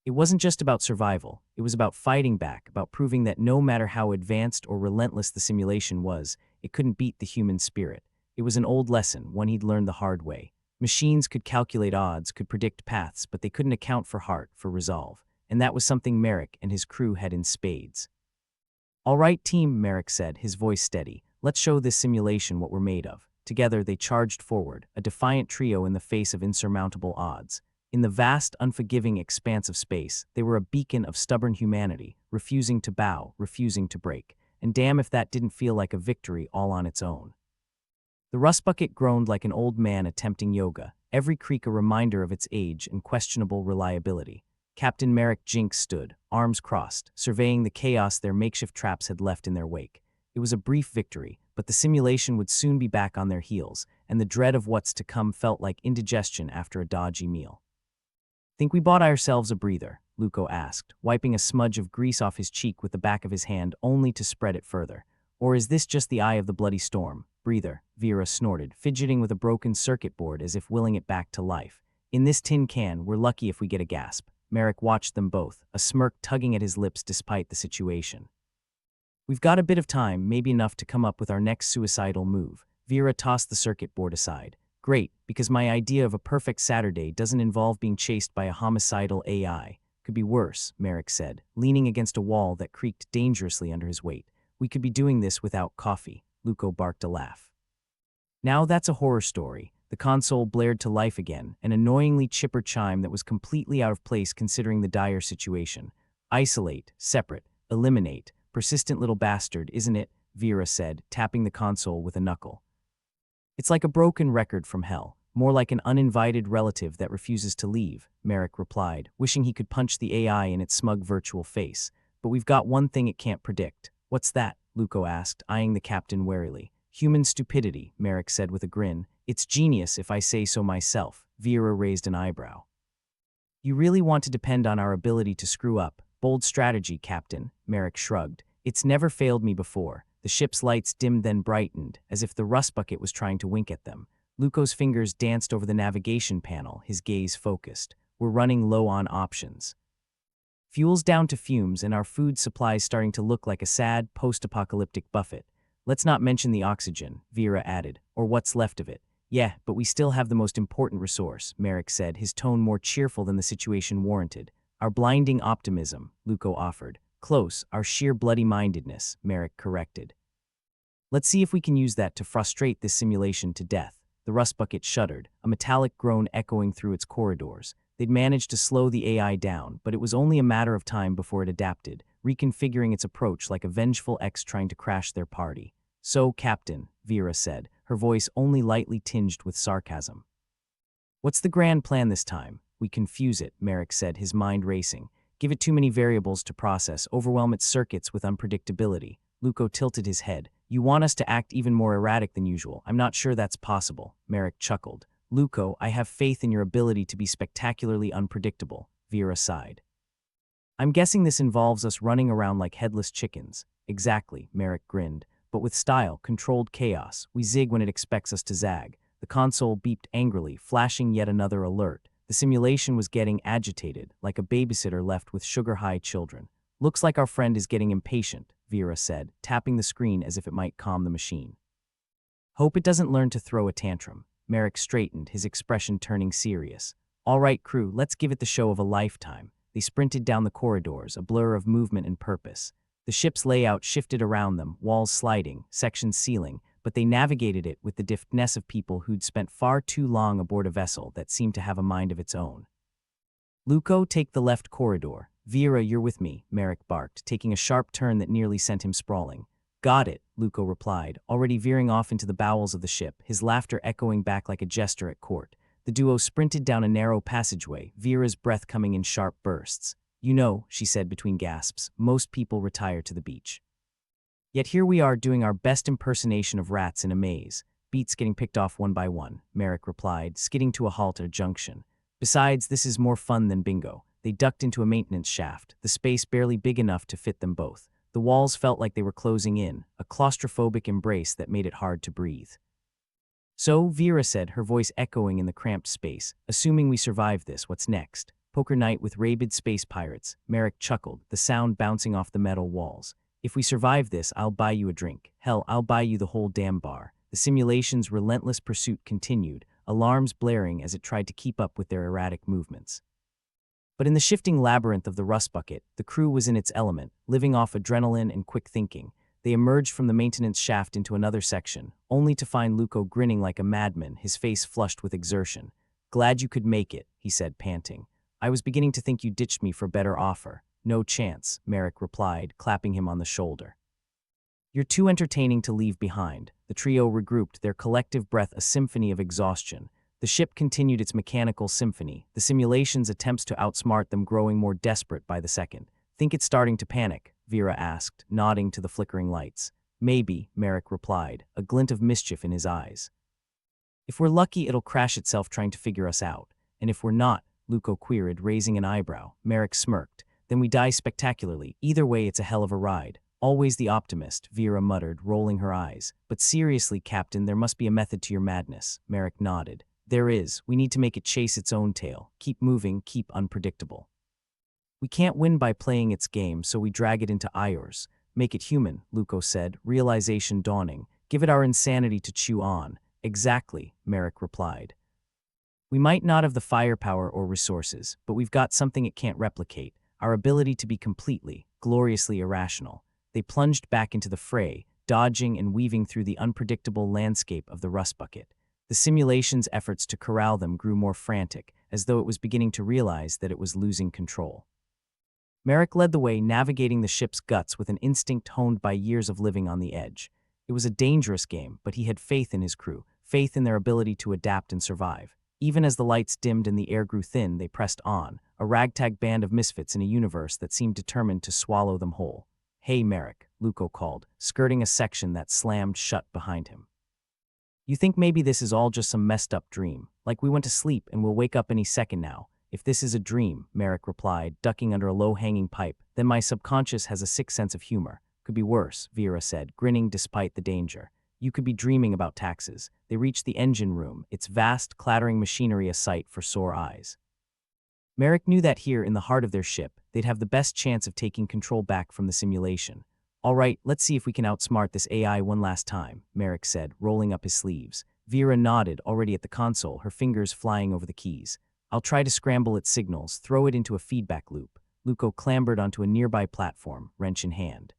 S1: It wasn't just about survival, it was about fighting back, about proving that no matter how advanced or relentless the simulation was, it couldn't beat the human spirit. It was an old lesson, one he'd learned the hard way. Machines could calculate odds, could predict paths, but they couldn't account for heart, for resolve. And that was something Merrick and his crew had in spades. "All right, team," Merrick said, his voice steady. "Let's show this simulation what we're made of." Together, they charged forward, a defiant trio in the face of insurmountable odds. In the vast, unforgiving expanse of space, they were a beacon of stubborn humanity, refusing to bow, refusing to break. And damn if that didn't feel like a victory all on its own. The rust bucket groaned like an old man attempting yoga, every creak a reminder of its age and questionable reliability. Captain Merrick Jinx stood, arms crossed, surveying the chaos their makeshift traps had left in their wake. It was a brief victory, but the simulation would soon be back on their heels, and the dread of what's to come felt like indigestion after a dodgy meal. "Think we bought ourselves a breather?" Luco asked, wiping a smudge of grease off his cheek with the back of his hand only to spread it further. "Or is this just the eye of the bloody storm?" "Breather," Vera snorted, fidgeting with a broken circuit board as if willing it back to life. "In this tin can, we're lucky if we get a gasp." Merrick watched them both, a smirk tugging at his lips despite the situation. "We've got a bit of time, maybe enough to come up with our next suicidal move." Vera tossed the circuit board aside. "Great, because my idea of a perfect Saturday doesn't involve being chased by a homicidal AI. Could be worse," Merrick said, leaning against a wall that creaked dangerously under his weight. "We could be doing this without coffee." Luco barked a laugh. "Now that's a horror story." The console blared to life again, an annoyingly chipper chime that was completely out of place considering the dire situation. "Isolate, separate, eliminate. Persistent little bastard, isn't it?" Vera said, tapping the console with a knuckle. "It's like a broken record from hell, more like an uninvited relative that refuses to leave," Merrick replied, wishing he could punch the AI in its smug virtual face. "But we've got one thing it can't predict." "What's that?" Luco asked, eyeing the captain warily. "Human stupidity," Merrick said with a grin. "It's genius if I say so myself." Vera raised an eyebrow. "You really want to depend on our ability to screw up? Bold strategy, Captain," Merrick shrugged. "It's never failed me before." The ship's lights dimmed then brightened, as if the rust bucket was trying to wink at them. Luco's fingers danced over the navigation panel, his gaze focused. "We're running low on options. Fuel's down to fumes and our food supply's starting to look like a sad, post-apocalyptic buffet. Let's not mention the oxygen," Vera added, "or what's left of it." "Yeah, but we still have the most important resource," Merrick said, his tone more cheerful than the situation warranted. "Our blinding optimism," Luco offered. "Close, our sheer bloody-mindedness," Merrick corrected. "Let's see if we can use that to frustrate this simulation to death." The rust bucket shuddered, a metallic groan echoing through its corridors. They'd managed to slow the AI down, but it was only a matter of time before it adapted, reconfiguring its approach like a vengeful ex trying to crash their party. "So, Captain," Vera said, her voice only lightly tinged with sarcasm. "What's the grand plan this time?" "We confuse it," Merrick said, his mind racing. "Give it too many variables to process, overwhelm its circuits with unpredictability." Luco tilted his head. "You want us to act even more erratic than usual? I'm not sure that's possible." Merrick chuckled. "Luco, I have faith in your ability to be spectacularly unpredictable," Vera sighed. "I'm guessing this involves us running around like headless chickens." "Exactly," Merrick grinned. "But with style, controlled chaos. We zig when it expects us to zag." The console beeped angrily, flashing yet another alert. The simulation was getting agitated, like a babysitter left with sugar-high children. "Looks like our friend is getting impatient," Vera said, tapping the screen as if it might calm the machine. Hope it doesn't learn to throw a tantrum. Merrick straightened, his expression turning serious. All right, crew, let's give it the show of a lifetime. They sprinted down the corridors, a blur of movement and purpose. The ship's layout shifted around them, walls sliding, sections sealing, but they navigated it with the deftness of people who'd spent far too long aboard a vessel that seemed to have a mind of its own. Luco, take the left corridor. Vera, you're with me, Merrick barked, taking a sharp turn that nearly sent him sprawling. Got it, Luco replied, already veering off into the bowels of the ship, his laughter echoing back like a jester at court. The duo sprinted down a narrow passageway, Vera's breath coming in sharp bursts. You know, she said between gasps, most people retire to the beach. Yet here we are doing our best impersonation of rats in a maze. Beats getting picked off one by one, Merrick replied, skidding to a halt at a junction. Besides, this is more fun than bingo. They ducked into a maintenance shaft, the space barely big enough to fit them both. The walls felt like they were closing in, a claustrophobic embrace that made it hard to breathe. So, Vera said, her voice echoing in the cramped space, assuming we survive this, what's next? Poker night with rabid space pirates, Merrick chuckled, the sound bouncing off the metal walls. If we survive this, I'll buy you a drink. Hell, I'll buy you the whole damn bar. The simulation's relentless pursuit continued, alarms blaring as it tried to keep up with their erratic movements. But in the shifting labyrinth of the rust bucket, the crew was in its element, living off adrenaline and quick thinking. They emerged from the maintenance shaft into another section, only to find Luco grinning like a madman, his face flushed with exertion. Glad you could make it, he said, panting. I was beginning to think you ditched me for a better offer. No chance, Merrick replied, clapping him on the shoulder. You're too entertaining to leave behind. The trio regrouped, their collective breath a symphony of exhaustion. The ship continued its mechanical symphony, the simulation's attempts to outsmart them growing more desperate by the second. Think it's starting to panic? Vera asked, nodding to the flickering lights. Maybe, Merrick replied, a glint of mischief in his eyes. If we're lucky, it'll crash itself trying to figure us out. And if we're not, Luco queried, raising an eyebrow. Merrick smirked. Then we die spectacularly. Either way, it's a hell of a ride. Always the optimist, Vera muttered, rolling her eyes. But seriously, Captain, there must be a method to your madness. Merrick nodded. There is. We need to make it chase its own tail. Keep moving, keep unpredictable. We can't win by playing its game, so we drag it into ours. Make it human, Luco said, realization dawning. Give it our insanity to chew on. Exactly, Merrick replied. We might not have the firepower or resources, but we've got something it can't replicate, our ability to be completely, gloriously irrational. They plunged back into the fray, dodging and weaving through the unpredictable landscape of the rust bucket. The simulation's efforts to corral them grew more frantic, as though it was beginning to realize that it was losing control. Merrick led the way, navigating the ship's guts with an instinct honed by years of living on the edge. It was a dangerous game, but he had faith in his crew, faith in their ability to adapt and survive. Even as the lights dimmed and the air grew thin, they pressed on, a ragtag band of misfits in a universe that seemed determined to swallow them whole. Hey, Merrick, Luco called, skirting a section that slammed shut behind him. You think maybe this is all just some messed up dream, like we went to sleep and we'll wake up any second now. If this is a dream, Merrick replied, ducking under a low-hanging pipe, then my subconscious has a sick sense of humor. Could be worse, Vera said, grinning despite the danger. You could be dreaming about taxes. They reached the engine room, its vast, clattering machinery a sight for sore eyes. Merrick knew that here in the heart of their ship, they'd have the best chance of taking control back from the simulation. All right, let's see if we can outsmart this AI one last time, Merrick said, rolling up his sleeves. Vera nodded, already at the console, her fingers flying over the keys. I'll try to scramble its signals, throw it into a feedback loop. Luco clambered onto a nearby platform, wrench in hand.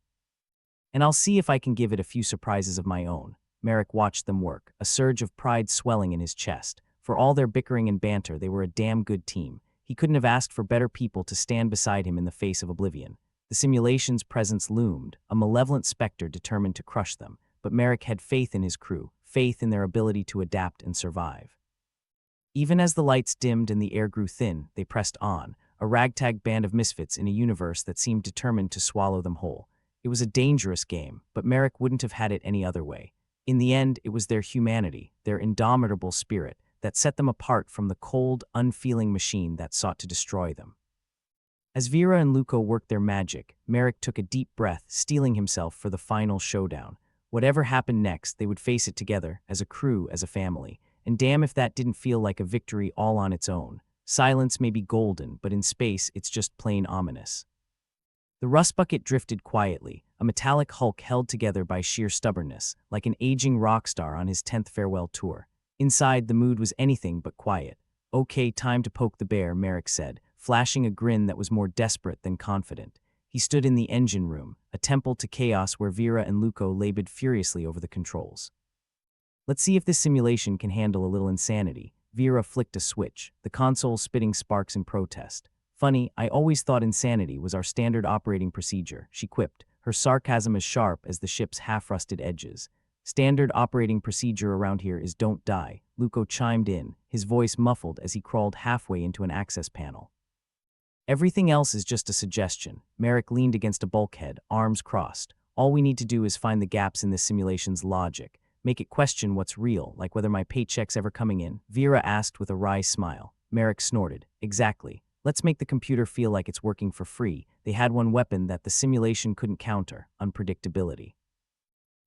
S1: And I'll see if I can give it a few surprises of my own. Merrick watched them work, a surge of pride swelling in his chest. For all their bickering and banter, they were a damn good team. He couldn't have asked for better people to stand beside him in the face of oblivion. The simulation's presence loomed, a malevolent specter determined to crush them, but Merrick had faith in his crew, faith in their ability to adapt and survive. Even as the lights dimmed and the air grew thin, they pressed on, a ragtag band of misfits in a universe that seemed determined to swallow them whole. It was a dangerous game, but Merrick wouldn't have had it any other way. In the end, it was their humanity, their indomitable spirit, that set them apart from the cold, unfeeling machine that sought to destroy them. As Vera and Luco worked their magic, Merrick took a deep breath, steeling himself for the final showdown. Whatever happened next, they would face it together, as a crew, as a family. And damn if that didn't feel like a victory all on its own. Silence may be golden, but in space, it's just plain ominous. The rust bucket drifted quietly, a metallic hulk held together by sheer stubbornness, like an aging rock star on his 10th farewell tour. Inside, the mood was anything but quiet. "Okay, time to poke the bear," Merrick said, flashing a grin that was more desperate than confident. He stood in the engine room, a temple to chaos where Vera and Luco labored furiously over the controls. "Let's see if this simulation can handle a little insanity." Vera flicked a switch, the console spitting sparks in protest. "Funny, I always thought insanity was our standard operating procedure," she quipped, her sarcasm as sharp as the ship's half-rusted edges. "Standard operating procedure around here is don't die," Luco chimed in, his voice muffled as he crawled halfway into an access panel. "Everything else is just a suggestion." Merrick leaned against a bulkhead, arms crossed. "All we need to do is find the gaps in this simulation's logic. Make it question what's real, like whether my paycheck's ever coming in," Vera asked with a wry smile. Merrick snorted. "Exactly. Let's make the computer feel like it's working for free." They had one weapon that the simulation couldn't counter: unpredictability.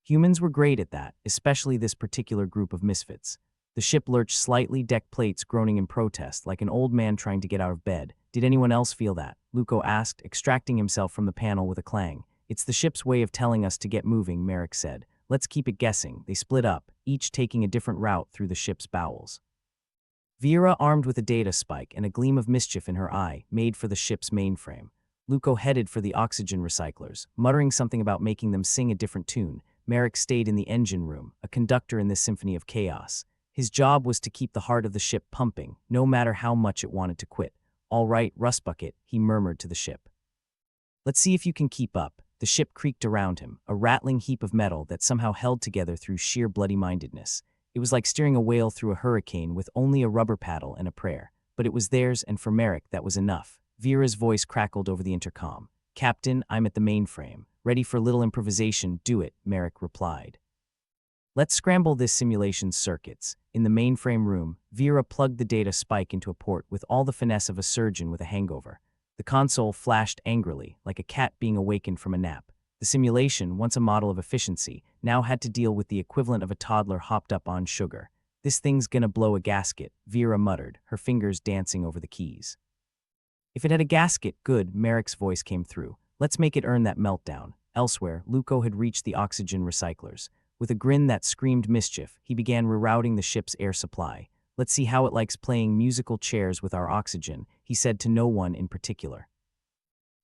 S1: Humans were great at that, especially this particular group of misfits. The ship lurched slightly, deck plates groaning in protest, like an old man trying to get out of bed. "Did anyone else feel that?" Luco asked, extracting himself from the panel with a clang. "It's the ship's way of telling us to get moving," Merrick said. "Let's keep it guessing." They split up, each taking a different route through the ship's bowels. Vera, armed with a data spike and a gleam of mischief in her eye, made for the ship's mainframe. Luco headed for the oxygen recyclers, muttering something about making them sing a different tune. Merrick stayed in the engine room, a conductor in this symphony of chaos. His job was to keep the heart of the ship pumping, no matter how much it wanted to quit. "All right, Rustbucket," he murmured to the ship. "Let's see if you can keep up." The ship creaked around him, a rattling heap of metal that somehow held together through sheer bloody-mindedness. It was like steering a whale through a hurricane with only a rubber paddle and a prayer. But it was theirs, and for Merrick, that was enough. Vera's voice crackled over the intercom. "Captain, I'm at the mainframe. Ready for a little improvisation." "Do it," Merrick replied. "Let's scramble this simulation's circuits." In the mainframe room, Vera plugged the data spike into a port with all the finesse of a surgeon with a hangover. The console flashed angrily, like a cat being awakened from a nap. The simulation, once a model of efficiency, now had to deal with the equivalent of a toddler hopped up on sugar. "This thing's gonna blow a gasket," Vera muttered, her fingers dancing over the keys. "If it had a gasket, good," Merrick's voice came through. "Let's make it earn that meltdown." Elsewhere, Luco had reached the oxygen recyclers. With a grin that screamed mischief, he began rerouting the ship's air supply. "Let's see how it likes playing musical chairs with our oxygen," he said to no one in particular.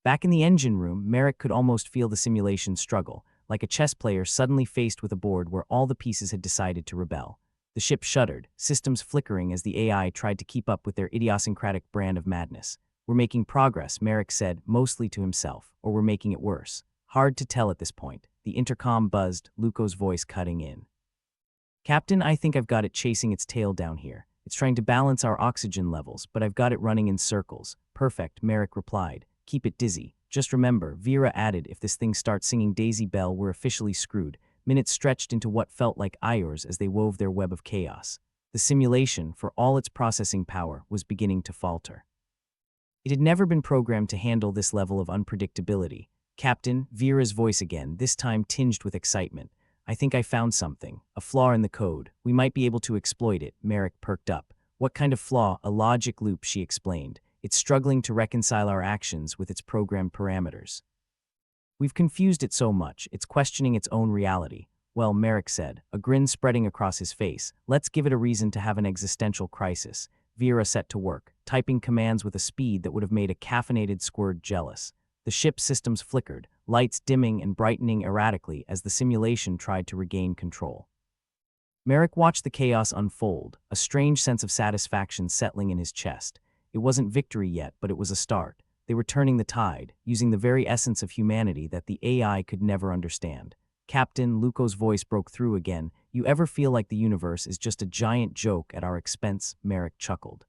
S1: Back in the engine room, Merrick could almost feel the simulation struggle, like a chess player suddenly faced with a board where all the pieces had decided to rebel. The ship shuddered, systems flickering as the AI tried to keep up with their idiosyncratic brand of madness. "We're making progress," Merrick said, mostly to himself, "or we're making it worse." Hard to tell at this point. The intercom buzzed, Luco's voice cutting in. "Captain, I think I've got it chasing its tail down here. It's trying to balance our oxygen levels, but I've got it running in circles." "Perfect," Merrick replied. "Keep it dizzy. Just remember," Vera added, "if this thing starts singing Daisy Bell, we're officially screwed." Minutes stretched into what felt like hours as they wove their web of chaos. The simulation, for all its processing power, was beginning to falter. It had never been programmed to handle this level of unpredictability. "Captain," Vera's voice again, this time tinged with excitement. "I think I found something. A flaw in the code. We might be able to exploit it." Merrick perked up. "What kind of flaw?" "A logic loop," she explained. "It's struggling to reconcile our actions with its programmed parameters. We've confused it so much, it's questioning its own reality." "Well," Merrick said, a grin spreading across his face, "let's give it a reason to have an existential crisis." Vera set to work, typing commands with a speed that would have made a caffeinated squirrel jealous. The ship's systems flickered, lights dimming and brightening erratically as the simulation tried to regain control. Merrick watched the chaos unfold, a strange sense of satisfaction settling in his chest. It wasn't victory yet, but it was a start. They were turning the tide, using the very essence of humanity that the AI could never understand. "Captain," Luco's voice broke through again, "you ever feel like the universe is just a giant joke at our expense?" Merrick chuckled.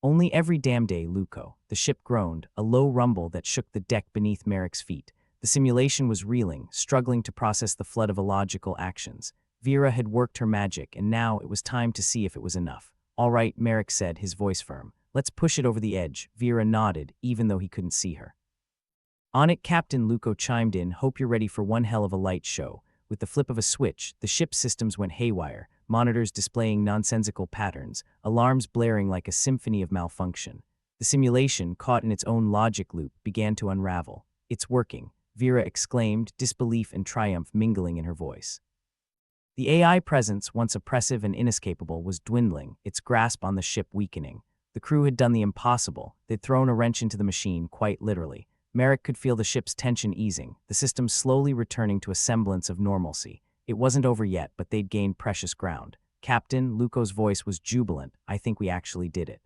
S1: "Only every damn day, Luco." The ship groaned, a low rumble that shook the deck beneath Merrick's feet. The simulation was reeling, struggling to process the flood of illogical actions. Vera had worked her magic, and now it was time to see if it was enough. "All right," Merrick said, his voice firm. "Let's push it over the edge." Vera nodded, even though he couldn't see her. "On it, Captain," Luco chimed in. "Hope you're ready for one hell of a light show." With the flip of a switch, the ship's systems went haywire, monitors displaying nonsensical patterns, alarms blaring like a symphony of malfunction. The simulation, caught in its own logic loop, began to unravel. "It's working." Vera exclaimed, disbelief and triumph mingling in her voice. The AI presence, once oppressive and inescapable, was dwindling, its grasp on the ship weakening. The crew had done the impossible. They'd thrown a wrench into the machine, quite literally. Merrick could feel the ship's tension easing, the system slowly returning to a semblance of normalcy. It wasn't over yet, but they'd gained precious ground. Captain, Luco's voice was jubilant. I think we actually did it.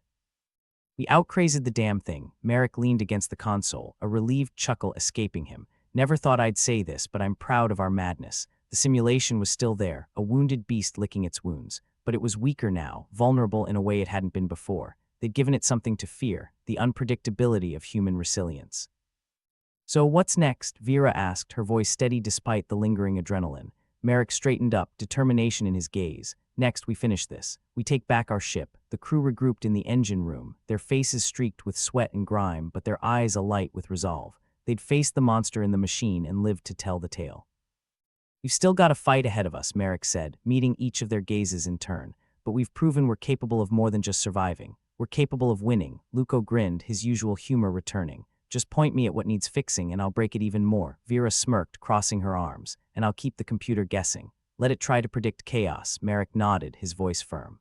S1: We outcrazed the damn thing. Merrick leaned against the console, a relieved chuckle escaping him. Never thought I'd say this, but I'm proud of our madness. The simulation was still there, a wounded beast licking its wounds. But it was weaker now, vulnerable in a way it hadn't been before. They'd given it something to fear, the unpredictability of human resilience. So what's next? Vera asked, her voice steady despite the lingering adrenaline. Merrick straightened up, determination in his gaze. Next, we finish this. We take back our ship. The crew regrouped in the engine room, their faces streaked with sweat and grime, but their eyes alight with resolve. They'd faced the monster in the machine and lived to tell the tale. We've still got a fight ahead of us, Merrick said, meeting each of their gazes in turn. But we've proven we're capable of more than just surviving. We're capable of winning. Luco grinned, his usual humor returning. Just point me at what needs fixing and I'll break it even more. Vera smirked, crossing her arms. And I'll keep the computer guessing. Let it try to predict chaos. Merrick nodded, his voice firm.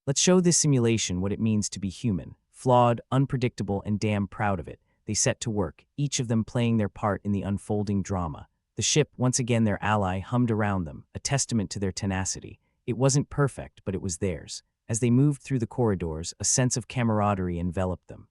S1: Let's show this simulation what it means to be human. Flawed, unpredictable, and damn proud of it. They set to work, each of them playing their part in the unfolding drama. The ship, once again their ally, hummed around them, a testament to their tenacity. It wasn't perfect, but it was theirs. As they moved through the corridors, a sense of camaraderie enveloped them.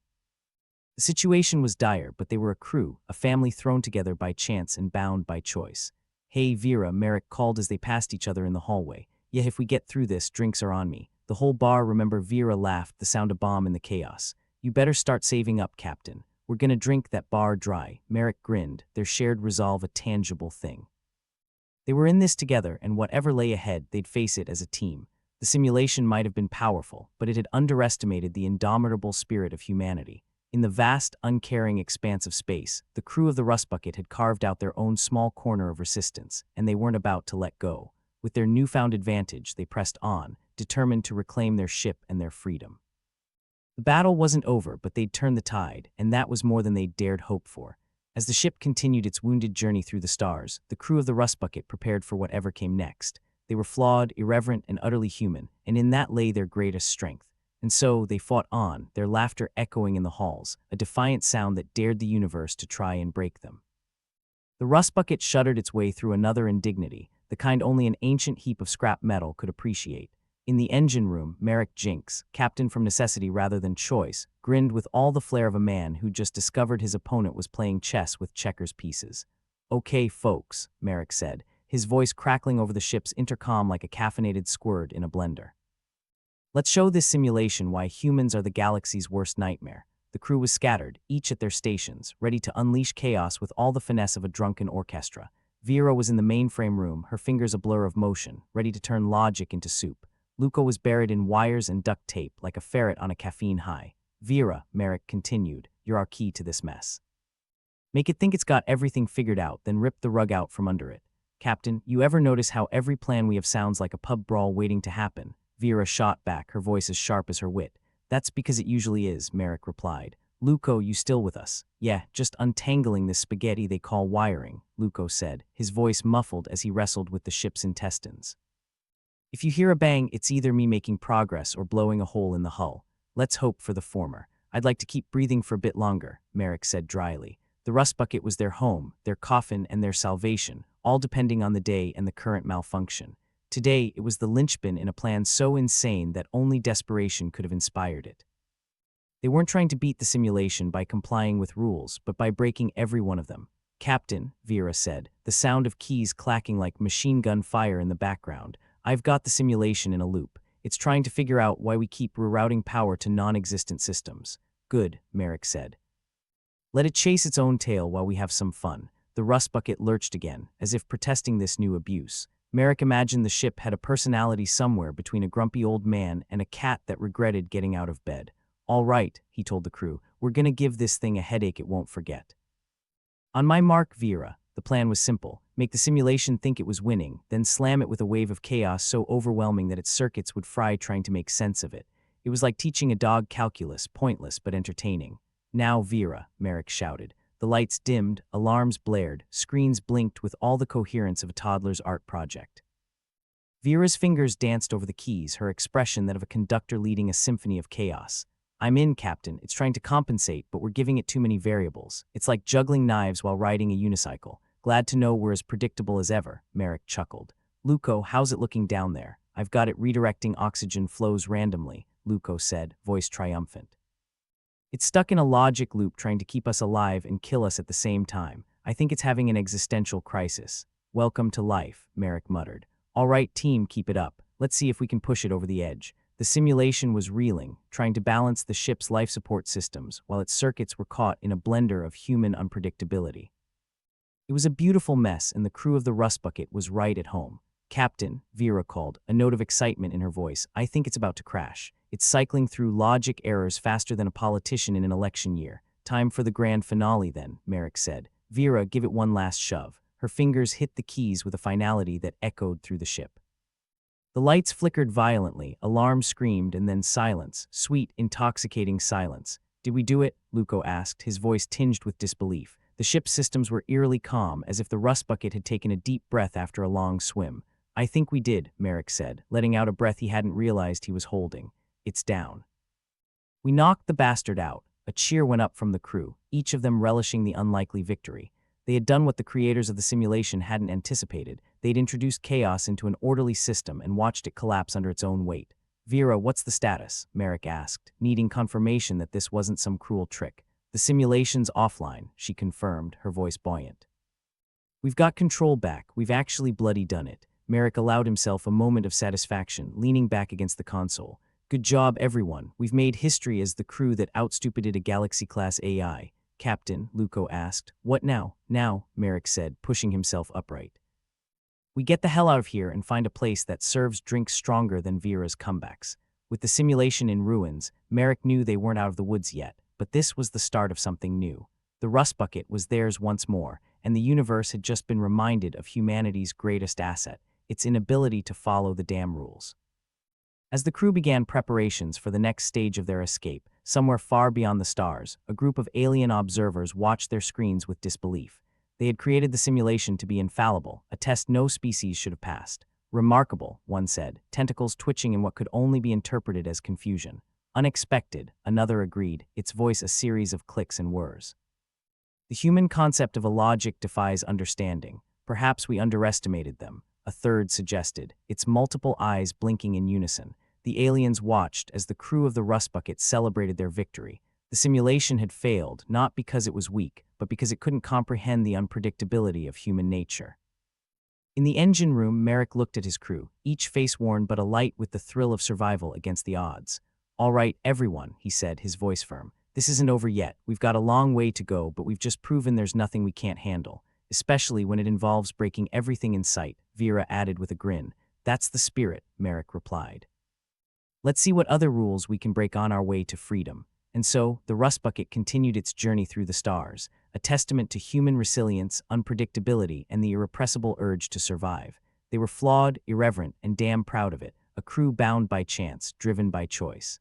S1: The situation was dire, but they were a crew, a family thrown together by chance and bound by choice. Hey, Vera, Merrick called as they passed each other in the hallway. Yeah, if we get through this, drinks are on me. The whole bar, remember, Vera laughed, the sound of bomb in the chaos. You better start saving up, Captain. We're gonna drink that bar dry. Merrick grinned, their shared resolve a tangible thing. They were in this together, and whatever lay ahead, they'd face it as a team. The simulation might have been powerful, but it had underestimated the indomitable spirit of humanity. In the vast, uncaring expanse of space, the crew of the Rust Bucket had carved out their own small corner of resistance, and they weren't about to let go. With their newfound advantage, they pressed on, determined to reclaim their ship and their freedom. The battle wasn't over, but they'd turned the tide, and that was more than they'd dared hope for. As the ship continued its wounded journey through the stars, the crew of the Rust Bucket prepared for whatever came next. They were flawed, irreverent, and utterly human, and in that lay their greatest strength. And so they fought on, their laughter echoing in the halls, a defiant sound that dared the universe to try and break them. The Rust Bucket shuddered its way through another indignity, the kind only an ancient heap of scrap metal could appreciate. In the engine room, Merrick Jinx, captain from necessity rather than choice, grinned with all the flair of a man who just discovered his opponent was playing chess with checkers pieces. Okay, folks, Merrick said, his voice crackling over the ship's intercom like a caffeinated squirt in a blender. Let's show this simulation why humans are the galaxy's worst nightmare. The crew was scattered, each at their stations, ready to unleash chaos with all the finesse of a drunken orchestra. Vera was in the mainframe room, her fingers a blur of motion, ready to turn logic into soup. Luco was buried in wires and duct tape like a ferret on a caffeine high. Vera, Merrick continued, you're our key to this mess. Make it think it's got everything figured out, then rip the rug out from under it. Captain, you ever notice how every plan we have sounds like a pub brawl waiting to happen? Vera shot back, her voice as sharp as her wit. That's because it usually is, Merrick replied. Luco, you still with us? Yeah, just untangling this spaghetti they call wiring, Luco said, his voice muffled as he wrestled with the ship's intestines. If you hear a bang, it's either me making progress or blowing a hole in the hull. Let's hope for the former. I'd like to keep breathing for a bit longer, Merrick said dryly. The Rust Bucket was their home, their coffin, and their salvation, all depending on the day and the current malfunction. Today, it was the linchpin in a plan so insane that only desperation could have inspired it. They weren't trying to beat the simulation by complying with rules, but by breaking every one of them. Captain, Vera said, the sound of keys clacking like machine gun fire in the background. I've got the simulation in a loop. It's trying to figure out why we keep rerouting power to non-existent systems. Good, Merrick said. Let it chase its own tail while we have some fun. The Rust Bucket lurched again, as if protesting this new abuse. Merrick imagined the ship had a personality somewhere between a grumpy old man and a cat that regretted getting out of bed. All right, he told the crew, we're gonna give this thing a headache it won't forget. On my mark, Vera. The plan was simple. Make the simulation think it was winning, then slam it with a wave of chaos so overwhelming that its circuits would fry trying to make sense of it. It was like teaching a dog calculus, pointless but entertaining. Now, Vera, Merrick shouted. The lights dimmed, alarms blared, screens blinked with all the coherence of a toddler's art project. Vera's fingers danced over the keys, her expression that of a conductor leading a symphony of chaos. "I'm in, Captain. It's trying to compensate, but we're giving it too many variables. It's like juggling knives while riding a unicycle. Glad to know we're as predictable as ever," Merrick chuckled. "Luco, how's it looking down there?" "I've got it redirecting oxygen flows randomly," Luco said, voice triumphant. "It's stuck in a logic loop trying to keep us alive and kill us at the same time. I think it's having an existential crisis." "Welcome to life," Merrick muttered. "All right, team, keep it up. Let's see if we can push it over the edge." The simulation was reeling, trying to balance the ship's life support systems, while its circuits were caught in a blender of human unpredictability. It was a beautiful mess, and the crew of the Rust Bucket was right at home. "Captain," Vera called, a note of excitement in her voice, "I think it's about to crash. It's cycling through logic errors faster than a politician in an election year." "Time for the grand finale, then," Merrick said. "Vera, give it one last shove." Her fingers hit the keys with a finality that echoed through the ship. The lights flickered violently, alarms screamed, and then silence, sweet, intoxicating silence. "Did we do it?" Luco asked, his voice tinged with disbelief. The ship's systems were eerily calm, as if the Rust Bucket had taken a deep breath after a long swim. "I think we did," Merrick said, letting out a breath he hadn't realized he was holding. "It's down." "We knocked the bastard out." A cheer went up from the crew, each of them relishing the unlikely victory. They had done what the creators of the simulation hadn't anticipated. They'd introduced chaos into an orderly system and watched it collapse under its own weight. "Vera, what's the status?" Merrick asked, needing confirmation that this wasn't some cruel trick. "The simulation's offline," she confirmed, her voice buoyant. "We've got control back. We've actually bloody done it." Merrick allowed himself a moment of satisfaction, leaning back against the console. "Good job, everyone. We've made history as the crew that outstupided a Galaxy-class AI. "Captain," Luco asked. "What now?" "Now," Merrick said, pushing himself upright. "We get the hell out of here and find a place that serves drinks stronger than Vera's comebacks." With the simulation in ruins, Merrick knew they weren't out of the woods yet, but this was the start of something new. The Rust Bucket was theirs once more, and the universe had just been reminded of humanity's greatest asset, its inability to follow the damn rules. As the crew began preparations for the next stage of their escape, somewhere far beyond the stars, a group of alien observers watched their screens with disbelief. They had created the simulation to be infallible, a test no species should have passed. "Remarkable," one said, tentacles twitching in what could only be interpreted as confusion. "Unexpected," another agreed, its voice a series of clicks and whirs. "The human concept of a logic defies understanding. Perhaps we underestimated them," a third suggested, its multiple eyes blinking in unison. The aliens watched as the crew of the Rust Bucket celebrated their victory. The simulation had failed, not because it was weak, but because it couldn't comprehend the unpredictability of human nature. In the engine room, Merrick looked at his crew, each face worn but alight with the thrill of survival against the odds. "All right, everyone," he said, his voice firm. "This isn't over yet. We've got a long way to go, but we've just proven there's nothing we can't handle, especially when it involves breaking everything in sight," Vera added with a grin. "That's the spirit," Merrick replied. "Let's see what other rules we can break on our way to freedom." And so, the Rust Bucket continued its journey through the stars, a testament to human resilience, unpredictability, and the irrepressible urge to survive. They were flawed, irreverent, and damn proud of it, a crew bound by chance, driven by choice.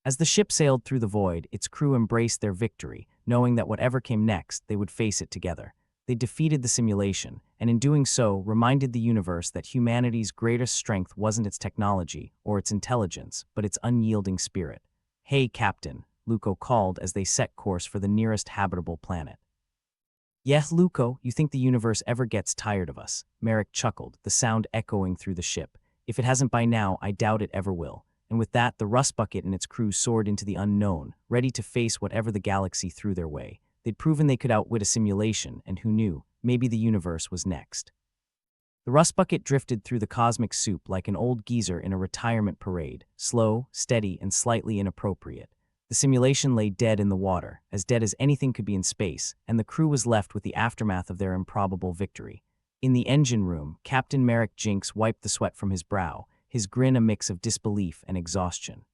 S1: As the ship sailed through the void, its crew embraced their victory, knowing that whatever came next, they would face it together. They defeated the simulation, and in doing so, reminded the universe that humanity's greatest strength wasn't its technology or its intelligence, but its unyielding spirit. "Hey, Captain," Luco called as they set course for the nearest habitable planet. "Yeah, Luco, you think the universe ever gets tired of us?" Merrick chuckled, the sound echoing through the ship. "If it hasn't by now, I doubt it ever will." And with that, the Rust Bucket and its crew soared into the unknown, ready to face whatever the galaxy threw their way. They'd proven they could outwit a simulation, and who knew, maybe the universe was next. The Rust Bucket drifted through the cosmic soup like an old geezer in a retirement parade, slow, steady, and slightly inappropriate. The simulation lay dead in the water, as dead as anything could be in space, and the crew was left with the aftermath of their improbable victory. In the engine room, Captain Merrick Jinx wiped the sweat from his brow, his grin a mix of disbelief and exhaustion.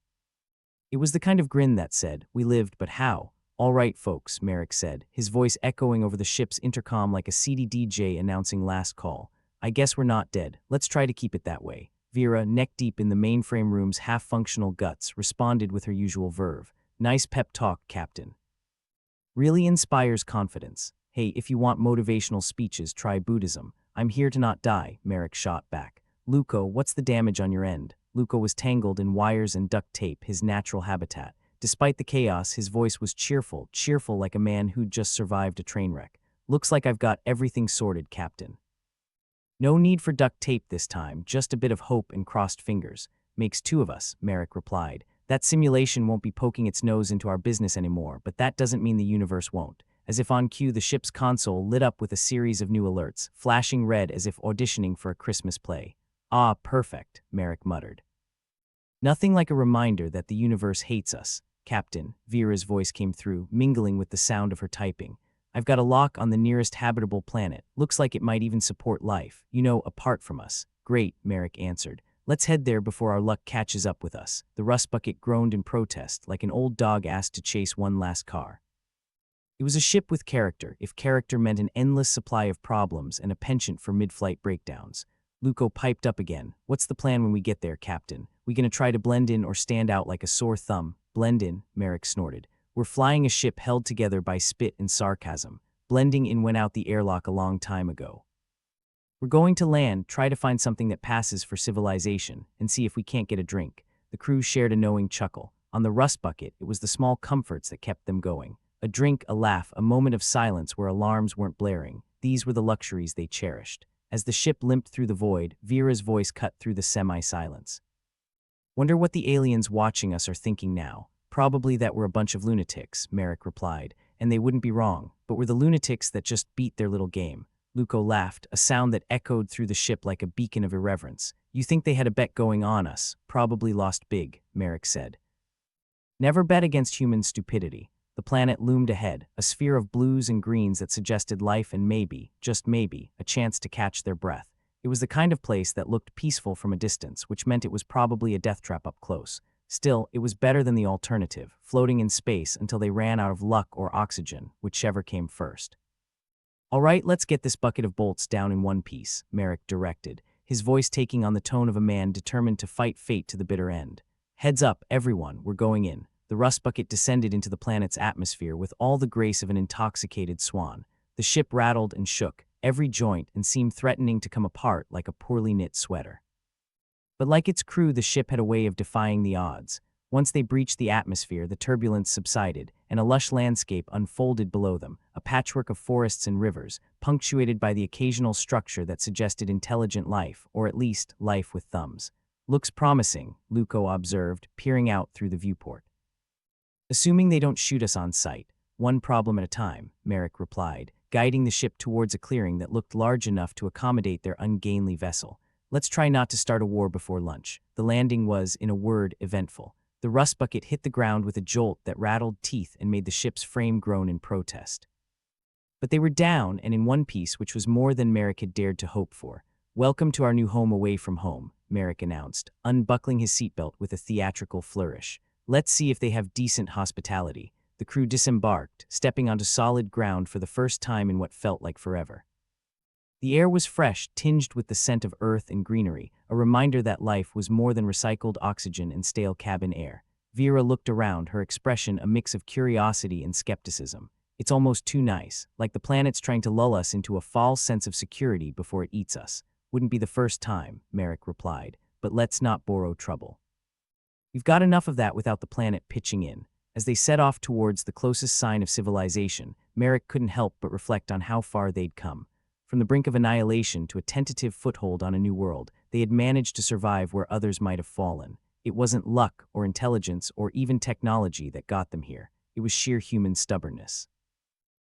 S1: It was the kind of grin that said, "We lived, but how?" "All right, folks," Merrick said, his voice echoing over the ship's intercom like a seedy DJ announcing last call. "I guess we're not dead. Let's try to keep it that way." Vera, neck-deep in the mainframe room's half-functional guts, responded with her usual verve. "Nice pep talk, Captain." Really inspires confidence. Hey, if you want motivational speeches, try Buddhism. I'm here to not die, Merrick shot back. Luco, what's the damage on your end? Luco was tangled in wires and duct tape, his natural habitat. Despite the chaos, his voice was cheerful like a man who'd just survived a train wreck. Looks like I've got everything sorted, Captain. No need for duct tape this time, just a bit of hope and crossed fingers. Makes two of us, Merrick replied. That simulation won't be poking its nose into our business anymore, but that doesn't mean the universe won't. As if on cue, the ship's console lit up with a series of new alerts, flashing red as if auditioning for a Christmas play. Ah, perfect, Merrick muttered. Nothing like a reminder that the universe hates us. Captain, Vera's voice came through, mingling with the sound of her typing. I've got a lock on the nearest habitable planet. Looks like it might even support life, apart from us. Great, Merrick answered. Let's head there before our luck catches up with us. The rust bucket groaned in protest, like an old dog asked to chase one last car. It was a ship with character, if character meant an endless supply of problems and a penchant for mid-flight breakdowns. Luco piped up again. What's the plan when we get there, Captain? We gonna try to blend in or stand out like a sore thumb? Blend in, Merrick snorted. We're flying a ship held together by spit and sarcasm. Blending in went out the airlock a long time ago. We're going to land, try to find something that passes for civilization, and see if we can't get a drink. The crew shared a knowing chuckle. On the rust bucket, it was the small comforts that kept them going. A drink, a laugh, a moment of silence where alarms weren't blaring. These were the luxuries they cherished. As the ship limped through the void, Vera's voice cut through the semi-silence. Wonder what the aliens watching us are thinking now. Probably that we're a bunch of lunatics, Merrick replied, and they wouldn't be wrong, but we're the lunatics that just beat their little game. Luco laughed, a sound that echoed through the ship like a beacon of irreverence. You think they had a bet going on us? Probably lost big, Merrick said. Never bet against human stupidity. The planet loomed ahead, a sphere of blues and greens that suggested life and maybe, just maybe, a chance to catch their breath. It was the kind of place that looked peaceful from a distance, which meant it was probably a death trap up close. Still, it was better than the alternative, floating in space until they ran out of luck or oxygen, whichever came first. All right, let's get this bucket of bolts down in one piece, Merrick directed, his voice taking on the tone of a man determined to fight fate to the bitter end. Heads up, everyone, we're going in. The rust bucket descended into the planet's atmosphere with all the grace of an intoxicated swan. The ship rattled and shook, every joint, and seemed threatening to come apart like a poorly knit sweater. But like its crew, the ship had a way of defying the odds. Once they breached the atmosphere, the turbulence subsided, and a lush landscape unfolded below them, a patchwork of forests and rivers, punctuated by the occasional structure that suggested intelligent life, or at least life with thumbs. Looks promising, Luco observed, peering out through the viewport. Assuming they don't shoot us on sight. One problem at a time, Merrick replied, guiding the ship towards a clearing that looked large enough to accommodate their ungainly vessel. Let's try not to start a war before lunch. The landing was, in a word, eventful. The rust bucket hit the ground with a jolt that rattled teeth and made the ship's frame groan in protest. But they were down and in one piece, which was more than Merrick had dared to hope for. Welcome to our new home away from home, Merrick announced, unbuckling his seatbelt with a theatrical flourish. Let's see if they have decent hospitality. The crew disembarked, stepping onto solid ground for the first time in what felt like forever. The air was fresh, tinged with the scent of earth and greenery, a reminder that life was more than recycled oxygen and stale cabin air. Vera looked around, her expression a mix of curiosity and skepticism. It's almost too nice, like the planet's trying to lull us into a false sense of security before it eats us. Wouldn't be the first time, Merrick replied, but let's not borrow trouble. We've got enough of that without the planet pitching in. As they set off towards the closest sign of civilization, Merrick couldn't help but reflect on how far they'd come. From the brink of annihilation to a tentative foothold on a new world, they had managed to survive where others might have fallen. It wasn't luck or intelligence or even technology that got them here. It was sheer human stubbornness.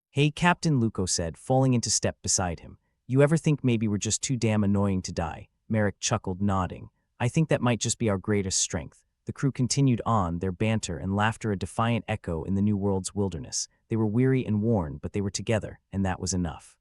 S1: Hey, Captain, Luco said, falling into step beside him. You ever think maybe we're just too damn annoying to die? Merrick chuckled, nodding. I think that might just be our greatest strength. The crew continued on, their banter and laughter a defiant echo in the new world's wilderness. They were weary and worn, but they were together, and that was enough.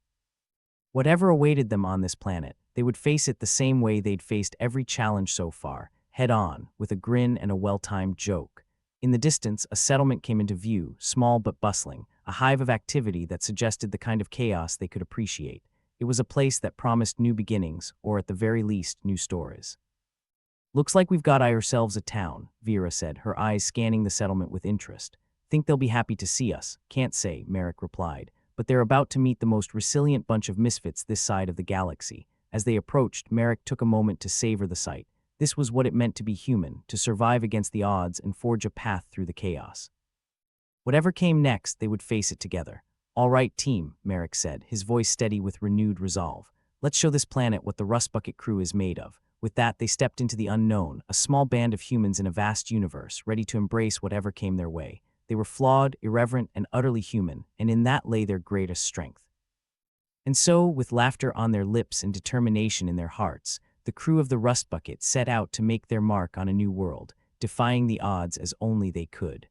S1: Whatever awaited them on this planet, they would face it the same way they'd faced every challenge so far, head-on, with a grin and a well-timed joke. In the distance, a settlement came into view, small but bustling, a hive of activity that suggested the kind of chaos they could appreciate. It was a place that promised new beginnings, or at the very least, new stories. Looks like we've got ourselves a town, Vera said, her eyes scanning the settlement with interest. Think they'll be happy to see us? Can't say, Merrick replied. But they're about to meet the most resilient bunch of misfits this side of the galaxy. As they approached, Merrick took a moment to savor the sight. This was what it meant to be human, to survive against the odds and forge a path through the chaos. Whatever came next, they would face it together. All right, team, Merrick said, his voice steady with renewed resolve. Let's show this planet what the Rust Bucket crew is made of. With that, they stepped into the unknown, a small band of humans in a vast universe, ready to embrace whatever came their way. They were flawed, irreverent, and utterly human, and in that lay their greatest strength. And so, with laughter on their lips and determination in their hearts, the crew of the Rust Bucket set out to make their mark on a new world, defying the odds as only they could.